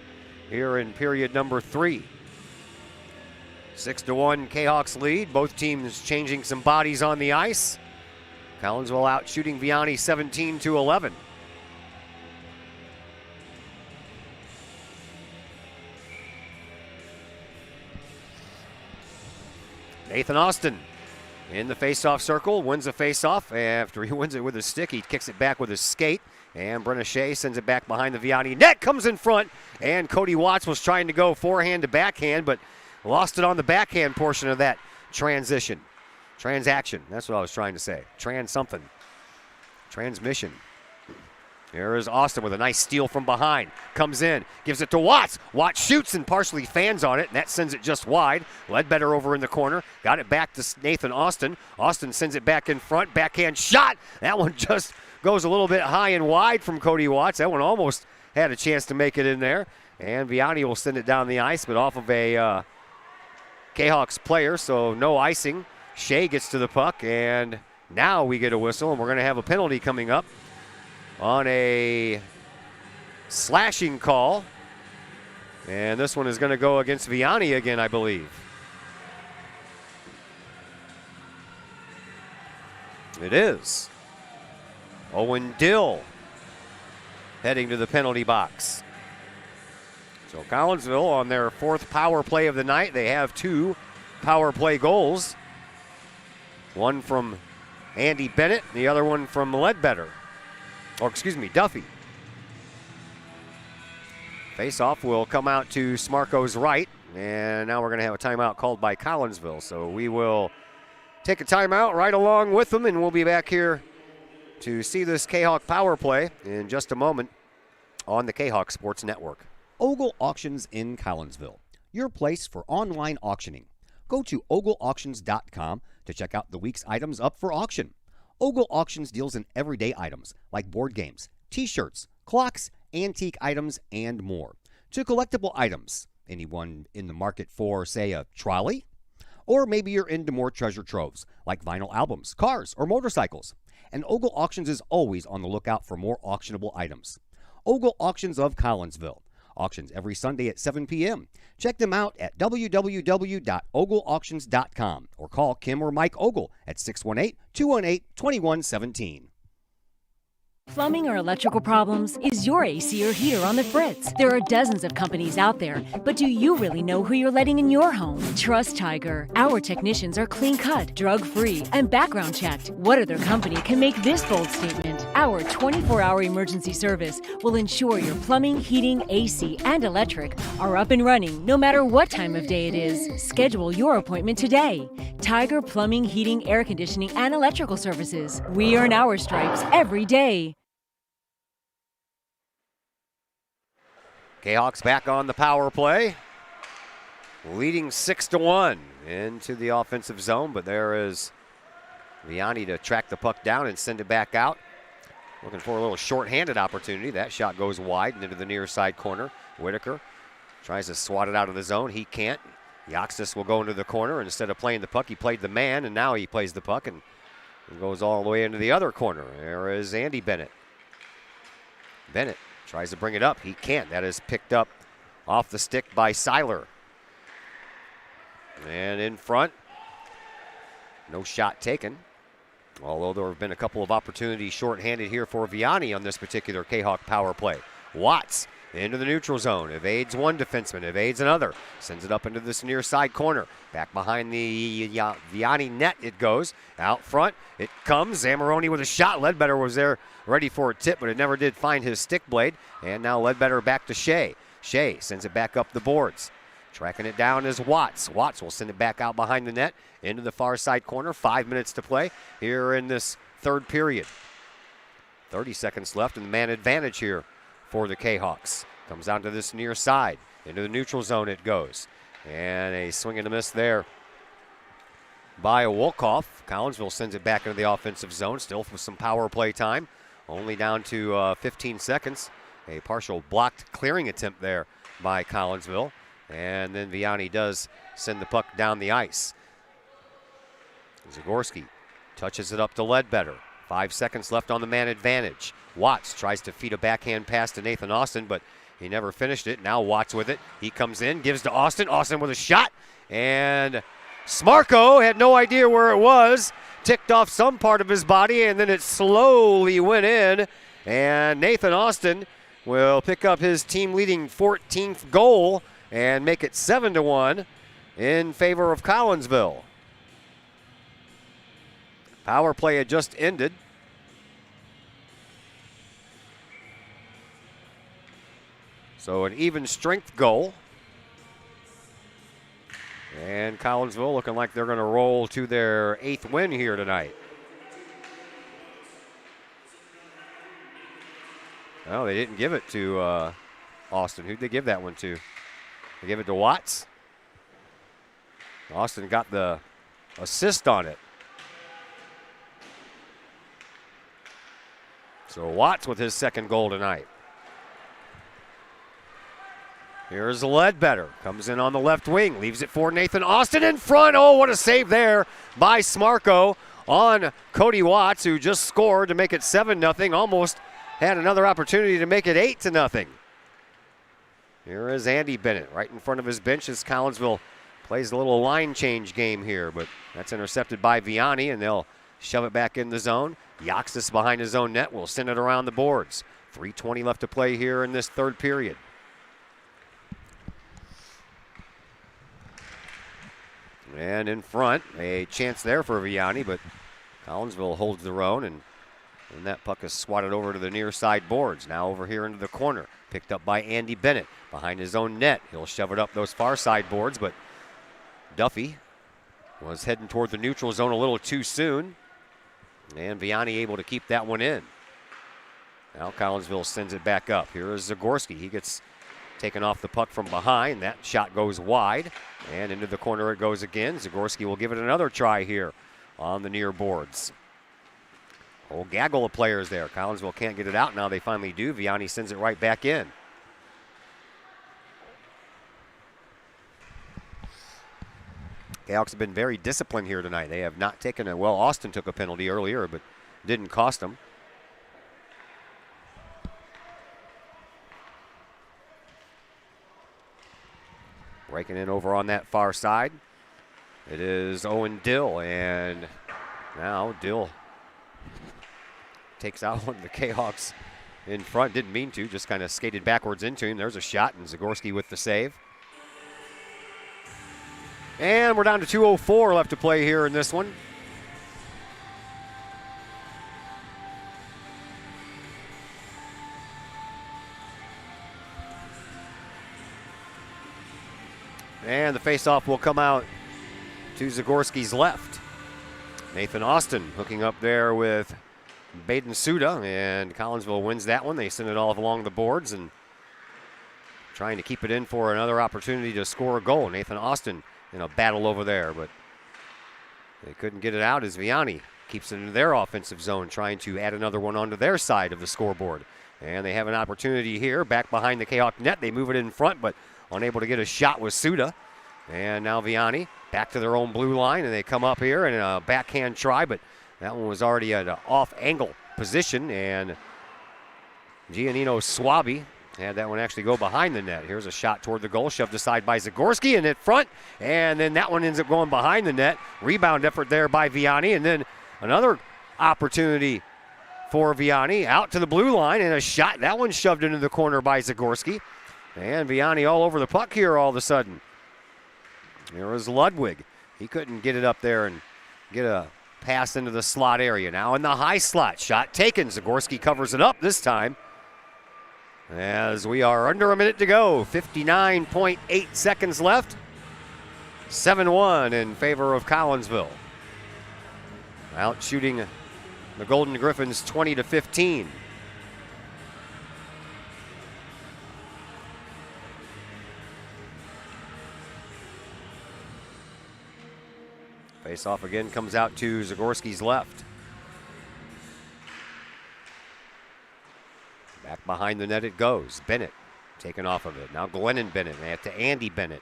here in period number 3. 6-1 Kahawks lead. Both teams changing some bodies on the ice. Collinsville out shooting Vianney 17-11. Nathan Austin in the face-off circle, wins the face-off. After he wins it with his stick, he kicks it back with his skate. And Brenna Shea sends it back behind the Vianney net, comes in front. And Cody Watts was trying to go forehand to backhand, but lost it on the backhand portion of that transaction. That's what I was trying to say. Transmission. Here is Austin with a nice steal from behind. Comes in, gives it to Watts. Watts shoots and partially fans on it, and that sends it just wide. Ledbetter over in the corner. Got it back to Nathan Austin. Austin sends it back in front. Backhand shot. That one just goes a little bit high and wide from Cody Watts. That one almost had a chance to make it in there. And Vianney will send it down the ice, but off of a Kahawks player, so no icing. Shea gets to the puck, and now we get a whistle, and we're going to have a penalty coming up on a slashing call. And this one is going to go against Vianney again, I believe. It is. Owen Dill heading to the penalty box. So Collinsville on their 4th power play of the night. They have 2 power play goals. One from Andy Bennett, the other one from Ledbetter. Duffy. Face-off will come out to Smarko's right, and now we're going to have a timeout called by Collinsville. So we will take a timeout right along with them, and we'll be back here to see this Kahawk power play in just a moment on the Kahawk Sports Network.
Ogle Auctions in Collinsville, your place for online auctioning. Go to ogleauctions.com to check out the week's items up for auction. Ogle Auctions deals in everyday items like board games, t-shirts, clocks, antique items, and more. To collectible items, anyone in the market for, say, a trolley? Or maybe you're into more treasure troves like vinyl albums, cars, or motorcycles. And Ogle Auctions is always on the lookout for more auctionable items. Ogle Auctions of Collinsville. Auctions every Sunday at 7 p.m. Check them out at www.ogleauctions.com or call Kim or Mike Ogle at 618-218-2117.
Plumbing or electrical problems? Is your AC or heater on the fritz? There are dozens of companies out there, but do you really know who you're letting in your home? Trust Tiger. Our technicians are clean-cut, drug-free, and background-checked. What other company can make this bold statement? Our 24-hour emergency service will ensure your plumbing, heating, AC, and electric are up and running no matter what time of day it is. Schedule your appointment today. Tiger Plumbing, Heating, Air Conditioning, and Electrical Services. We earn our stripes every day.
Kahawks back on the power play, leading 6-1 into the offensive zone, but there is Vianney to track the puck down and send it back out. Looking for a little short-handed opportunity. That shot goes wide and into the near side corner. Whitaker tries to swat it out of the zone. He can't. Yoxis will go into the corner. Instead of playing the puck, he played the man, and now he plays the puck and goes all the way into the other corner. There is Andy Bennett. Bennett tries to bring it up. He can't. That is picked up off the stick by Seiler. And in front, no shot taken. Although there have been a couple of opportunities shorthanded here for Vianney on this particular Kahok power play. Watts into the neutral zone, evades one defenseman, evades another, sends it up into this near side corner. Back behind the Vianney net it goes. Out front it comes. Zamoroni with a shot. Ledbetter was there ready for a tip, but it never did find his stick blade. And now Ledbetter back to Shea. Shea sends it back up the boards. Tracking it down is Watts. Watts will send it back out behind the net into the far side corner. 5 minutes to play here in this third period. 30 seconds left and the man advantage here for the Kahawks. Comes down to this near side. Into the neutral zone it goes. And a swing and a miss there by Wolkoff. Collinsville sends it back into the offensive zone. Still for some power play time. Only down to 15 seconds. A partial blocked clearing attempt there by Collinsville. And then Vianney does send the puck down the ice. Zagorski touches it up to Ledbetter. 5 seconds left on the man advantage. Watts tries to feed a backhand pass to Nathan Austin, but he never finished it. Now Watts with it. He comes in, gives to Austin. Austin with a shot. And Smarko had no idea where it was. Ticked off some part of his body, and then it slowly went in. And Nathan Austin will pick up his team-leading 14th goal and make it 7-1 in favor of Collinsville. Power play had just ended. So an even strength goal. And Collinsville looking like they're going to roll to their 8th win here tonight. Oh, they didn't give it to Austin. Who'd they give that one to? They gave it to Watts. Austin got the assist on it. So Watts with his second goal tonight. Here's Ledbetter. Comes in on the left wing. Leaves it for Nathan Austin in front. Oh, what a save there by Smarko on Cody Watts, who just scored to make it 7-0. Almost had another opportunity to make it 8-0. Here is Andy Bennett right in front of his bench as Collinsville plays a little line change game here, but that's intercepted by Vianney, and they'll shove it back in the zone. Yaxis behind his own net will send it around the boards. 3:20 left to play here in this third period. And in front, a chance there for Vianney, but Collinsville holds their own, and that puck is swatted over to the near side boards. Now over here into the corner. Picked up by Andy Bennett behind his own net. He'll shove it up those far side boards, but Duffy was heading toward the neutral zone a little too soon. And Vianney able to keep that one in. Now Collinsville sends it back up. Here is Zagorski. He gets taken off the puck from behind. That shot goes wide, and into the corner it goes again. Zagorski will give it another try here on the near boards. Whole gaggle of players there. Collinsville can't get it out. Now they finally do. Vianney sends it right back in. Kahawks have been very disciplined here tonight. They have not taken a, well, Austin took a penalty earlier, but didn't cost them. Breaking in over on that far side. It is Owen Dill, and now Dill takes out one of the Kahawks in front. Didn't mean to, just kind of skated backwards into him. There's a shot, and Zagorski with the save. And we're down to 2:04 left to play here in this one. And the faceoff will come out to Zagorski's left. Nathan Austin hooking up there with Baden Suda, and Collinsville wins that one. They send it all along the boards and trying to keep it in for another opportunity to score a goal. Nathan Austin in a battle over there, but they couldn't get it out as Vianney keeps it in their offensive zone, trying to add another one onto their side of the scoreboard. And they have an opportunity here back behind the Kahok net. They move it in front, but unable to get a shot with Suda. And now Vianney back to their own blue line, and they come up here and a backhand try, but that one was already at an off-angle position, and Giannino Swaby Had that one actually go behind the net. Here's a shot toward the goal, shoved aside by Zagorski and in front. And then that one ends up going behind the net. Rebound effort there by Vianney. And then another opportunity for Vianney out to the blue line and a shot. That one shoved into the corner by Zagorski. And Vianney all over the puck here all of a sudden. There was Ludwig. He couldn't get it up there and get a pass into the slot area. Now in the high slot, shot taken. Zagorski covers it up this time. As we are under a minute to go, 59.8 seconds left. 7-1 in favor of Collinsville. Out shooting the Golden Griffins 20-15. Face-off again comes out to Zagorski's left. Back behind the net it goes. Bennett taken off of it. Now Glennon Bennett to Andy Bennett.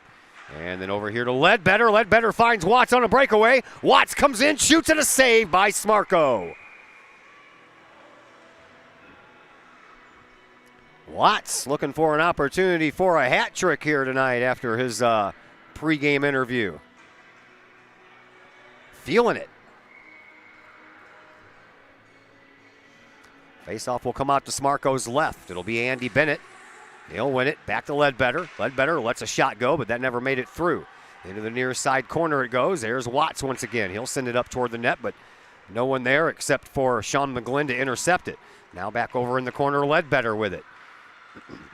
And then over here to Ledbetter. Ledbetter finds Watts on a breakaway. Watts comes in, shoots, and a save by Smarko. Watts looking for an opportunity for a hat trick here tonight after his pregame interview. Feeling it. Faceoff will come out to Smarko's left. It'll be Andy Bennett. He'll win it. Back to Ledbetter. Ledbetter lets a shot go, but that never made it through. Into the near side corner it goes. There's Watts once again. He'll send it up toward the net, but no one there except for Sean McGlynn to intercept it. Now back over in the corner, Ledbetter with it.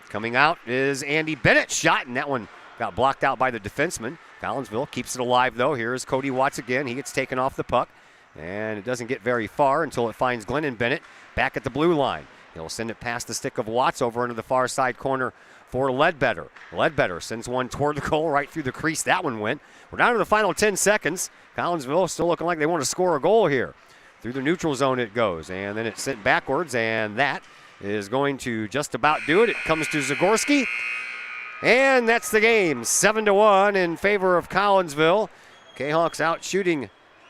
Coming out is Andy Bennett's shot, and that one got blocked out by the defenseman. Collinsville keeps it alive, though. Here's Cody Watts again. He gets taken off the puck, and it doesn't get very far until it finds Glennon Bennett back at the blue line. He'll send it past the stick of Watts over into the far side corner for Ledbetter. Ledbetter sends one toward the goal right through the crease. That one went. We're down to the final 10 seconds. Collinsville still looking like they want to score a goal here. Through the neutral zone it goes, and then it's sent backwards, and that is going to just about do it. It comes to Zagorski, and that's the game. 7-1 in favor of Collinsville. Kahawks out shooting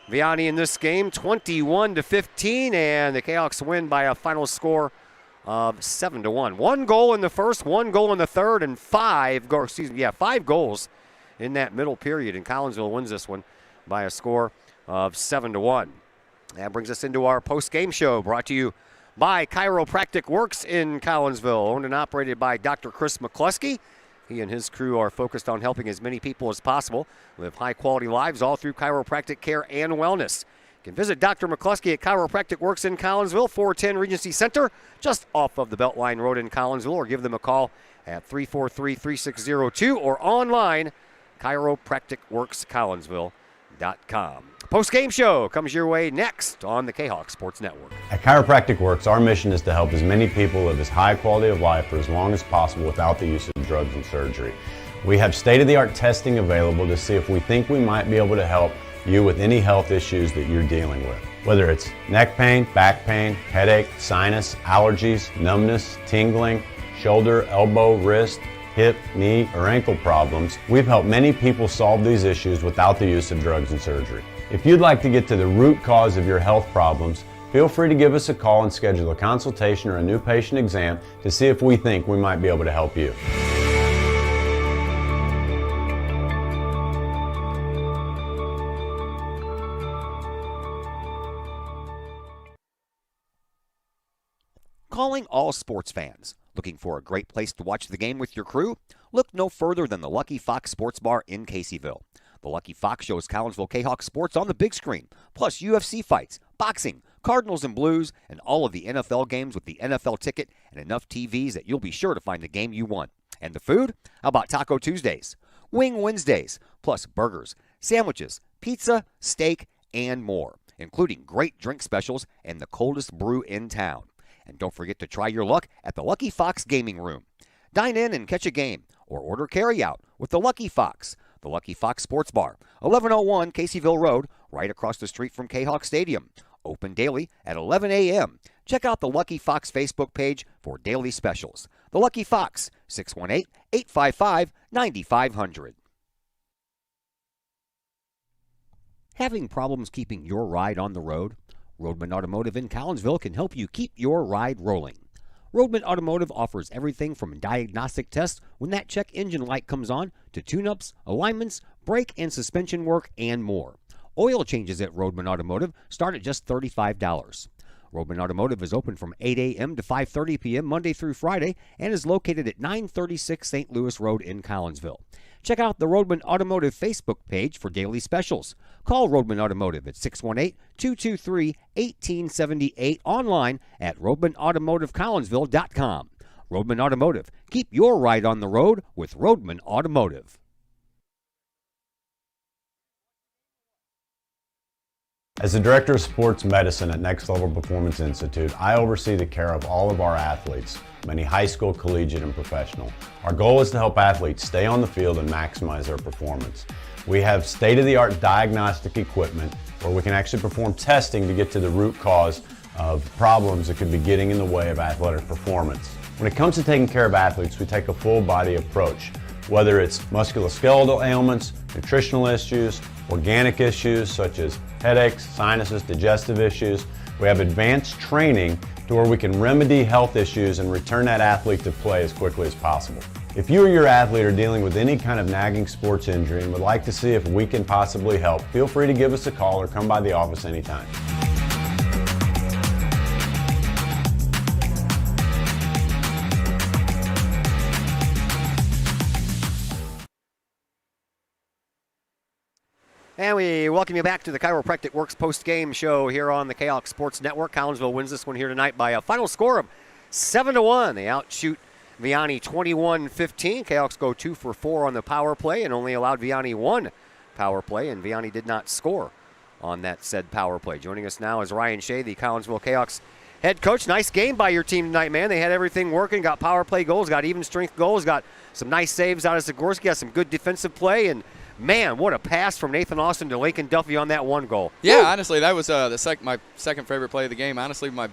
Vianney in this game, 21-15, and the Kahawks win by a final score of 7-1. 1 goal in the first, 1 goal in the third, and 5 goals in that middle period. And Collinsville wins this one by a score of 7-1. That brings us into our post-game show, brought to you by Chiropractic Works in Collinsville, owned and operated by Dr. Chris McCluskey. He and his crew are focused on helping as many people as possible live high-quality lives all through chiropractic care and wellness. You can visit Dr. McCluskey at Chiropractic Works in Collinsville, 410 Regency Center, just off of the Beltline Road in Collinsville, or give them a call at 343-3602 or online, chiropracticworkscollinsville.com. Post-game show comes your way next on the Kahawk Sports Network.
At Chiropractic Works, our mission is to help as many people live as high quality of life for as long as possible without the use of drugs and surgery. We have state-of-the-art testing available to see if we think we might be able to help you with any health issues that you're dealing with. Whether it's neck pain, back pain, headache, sinus, allergies, numbness, tingling, shoulder, elbow, wrist, hip, knee, or ankle problems, we've helped many people solve these issues without the use of drugs and surgery. If you'd like to get to the root cause of your health problems, feel free to give us a call and schedule a consultation or a new patient exam to see if we think we might be able to help you.
Calling all sports fans. Looking for a great place to watch the game with your crew? Look no further than the Lucky Fox Sports Bar in Caseyville. The Lucky Fox shows Collinsville Kahawk sports on the big screen, plus UFC fights, boxing, Cardinals and Blues, and all of the NFL games with the NFL ticket and enough TVs that you'll be sure to find the game you want. And the food? How about Taco Tuesdays, Wing Wednesdays, plus burgers, sandwiches, pizza, steak, and more, including great drink specials and the coldest brew in town. And don't forget to try your luck at the Lucky Fox Gaming Room. Dine in and catch a game, or order carry-out with the Lucky Fox. The Lucky Fox Sports Bar, 1101 Caseyville Road, right across the street from Kahawk Stadium. Open daily at 11 a.m. Check out the Lucky Fox Facebook page for daily specials. The Lucky Fox, 618-855-9500. Having problems keeping your ride on the road? Roadman Automotive in Collinsville can help you keep your ride rolling. Roadman Automotive offers everything from diagnostic tests when that check engine light comes on to tune-ups, alignments, brake and suspension work, and more. Oil changes at Roadman Automotive start at just $35. Roadman Automotive is open from 8 a.m. to 5:30 p.m. Monday through Friday and is located at 936 St. Louis Road in Collinsville. Check out the Roadman Automotive Facebook page for daily specials. Call Roadman Automotive at 618-223-1878, online at roadmanautomotivecollinsville.com. Roadman Automotive. Keep your ride on the road with Roadman Automotive.
As the Director of Sports Medicine at Next Level Performance Institute, I oversee the care of all of our athletes, many high school, collegiate, and professional. Our goal is to help athletes stay on the field and maximize their performance. We have state-of-the-art diagnostic equipment where we can actually perform testing to get to the root cause of problems that could be getting in the way of athletic performance. When it comes to taking care of athletes, we take a full-body approach, whether it's musculoskeletal ailments, nutritional issues, organic issues such as headaches, sinuses, digestive issues. We have advanced training to where we can remedy health issues and return that athlete to play as quickly as possible. If you or your athlete are dealing with any kind of nagging sports injury and would like to see if we can possibly help, feel free to give us a call or come by the office anytime.
And we welcome you back to the Chiropractic Works post-game show here on the Kahok Sports Network. Collinsville wins this one here tonight by a final score of 7-1. They outshoot Vianney 21-15. Kahoks go 2 for 4 on the power play and only allowed Vianney 1 power play, and Vianney did not score on that said power play. Joining us now is Ryan Shea, the Collinsville Kahoks head coach. Nice game by your team tonight, man. They had everything working, got power play goals, got even strength goals, got some nice saves out of Zagorski, got some good defensive play, and man, what a pass from Nathan Austin to Lincoln Duffy on that one goal.
Yeah, honestly, that was my second favorite play of the game. Honestly, my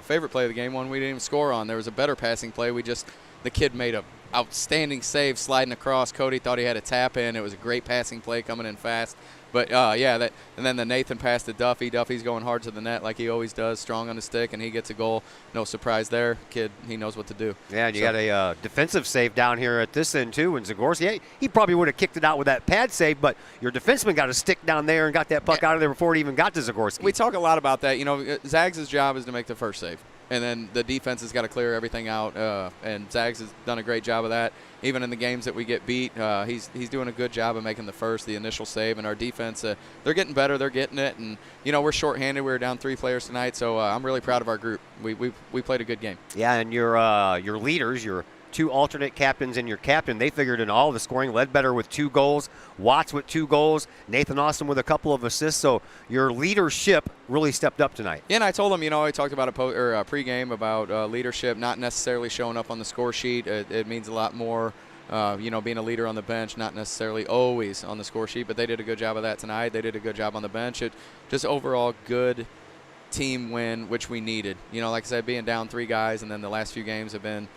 favorite play of the game, one we didn't even score on. There was a better passing play. The kid made an outstanding save sliding across. Cody thought he had a tap in. It was a great passing play coming in fast. But, and then the Nathan pass to Duffy. Duffy's going hard to the net like he always does, strong on the stick, and he gets a goal. No surprise there. Kid, he knows what to do.
Yeah, and you got a defensive save down here at this end, too, and Zagorski, he probably would have kicked it out with that pad save, but your defenseman got a stick down there and got that puck out of there before it even got to Zagorski.
We talk a lot about that. You know, Zags' job is to make the first save, and then the defense has got to clear everything out, and Zags has done a great job of that. Even in the games that we get beat, he's doing a good job of making the initial save, and our defense, they're getting better, they're getting it, and, you know, we're shorthanded. We were down 3 players tonight, so I'm really proud of our group. We played a good game.
Yeah, and your leaders, your 2 alternate captains and your captain, they figured in all the scoring. Ledbetter with 2 goals, Watts with 2 goals, Nathan Austin with a couple of assists, so your leadership really stepped up tonight.
Yeah, and I told him, you know, I talked about pregame about leadership, not necessarily showing up on the score sheet. It means a lot more, you know, being a leader on the bench, not necessarily always on the score sheet, but they did a good job of that tonight. They did a good job on the bench. It just overall good team win, which we needed. You know, like I said, being down 3 guys, and then the last few games have been,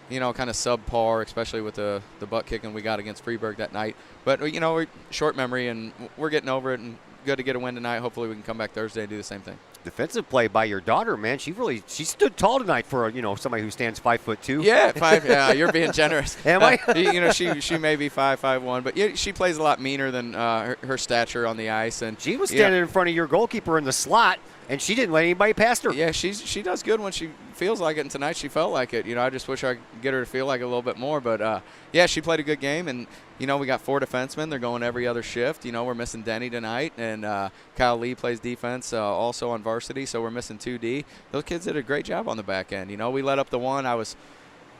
you know, kind of subpar, especially with the butt kicking we got against Freeburg that night. But, you know, we're short memory, and we're getting over it, and good to get a win tonight. Hopefully we can come back Thursday and do the same thing.
Defensive play by your daughter, man. She stood tall tonight for, you know, somebody who stands 5'2".
Yeah, 5. Yeah, you're being generous.
Am I?
You know, she may be 5'1", but yeah, she plays a lot meaner than her stature on the ice. And
she was standing in front of your goalkeeper in the slot, and she didn't let anybody past her.
Yeah, she does good when she feels like it, and tonight she felt like it. You know, I just wish I could get her to feel like it a little bit more. But, yeah, she played a good game, and, you know, we got 4 defensemen. They're going every other shift. You know, we're missing Denny tonight, and Kyle Lee plays defense also on varsity, so we're missing 2D. Those kids did a great job on the back end. You know, we let up the one.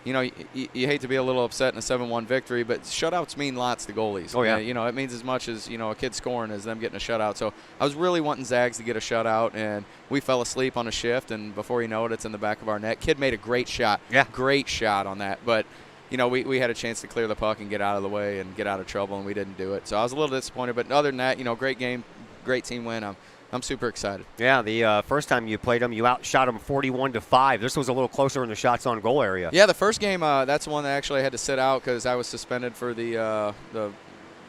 You know, you hate to be a little upset in a 7-1 victory, but shutouts mean lots to goalies.
Oh, yeah.
You know, it means as much as, you know, a kid scoring as them getting a shutout. So I was really wanting Zags to get a shutout, and we fell asleep on a shift, and before you know it, it's in the back of our net. Kid made a great shot.
Yeah. Great
shot on that. But, you know, we had a chance to clear the puck and get out of the way and get out of trouble, and we didn't do it. So I was a little disappointed. But other than that, you know, great game, great team win. I'm super excited.
Yeah, the first time you played them, you outshot them 41-5. This was a little closer in the shots on goal area.
Yeah, the first game, that's one that actually I had to sit out because I was suspended for the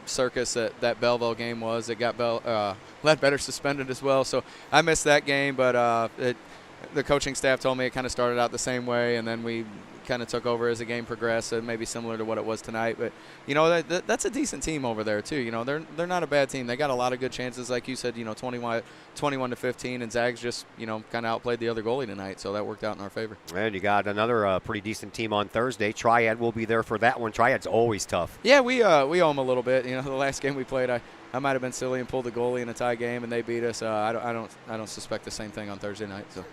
circus that Belleville game was. It got Ledbetter suspended as well, so I missed that game. But the coaching staff told me it kind of started out the same way, and then we kind of took over as the game progressed, so maybe similar to what it was tonight. But, you know, that's a decent team over there, too. You know, they're not a bad team. They got a lot of good chances, like you said, you know, 21 to 15, and Zags just, you know, kind of outplayed the other goalie tonight, so that worked out in our favor.
And you got another pretty decent team on Thursday. Triad will be there for that one. Triad's always tough.
Yeah, we owe them a little bit. You know, the last game we played, I might have been silly and pulled the goalie in a tie game, and they beat us. I don't suspect the same thing on Thursday night. So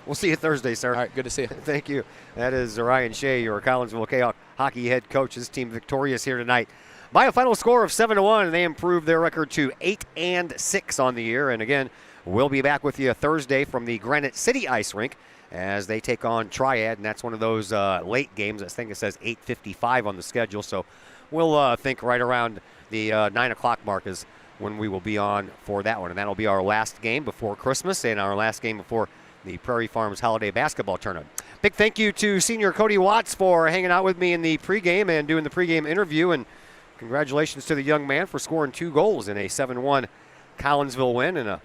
we'll see you Thursday, sir.
All right, good to see you.
Thank you. That is Ryan Shea, your Collinsville Kahok hockey head coach. His team victorious here tonight by a final score of 7-1, and they improved their record to 8-6 on the year. And again, we'll be back with you Thursday from the Granite City Ice Rink as they take on Triad, and that's one of those late games. I think it says 8:55 on the schedule, so we'll think right around the 9 o'clock mark is when we will be on for that one. And that'll be our last game before Christmas and our last game before the Prairie Farms Holiday Basketball Tournament. Big thank you to senior Cody Watts for hanging out with me in the pregame and doing the pregame interview. And congratulations to the young man for scoring 2 goals in a 7-1 Collinsville win. And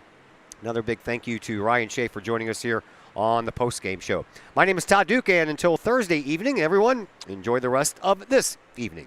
another big thank you to Ryan Shea for joining us here on the postgame show. My name is Todd Duke, and until Thursday evening, everyone, enjoy the rest of this evening.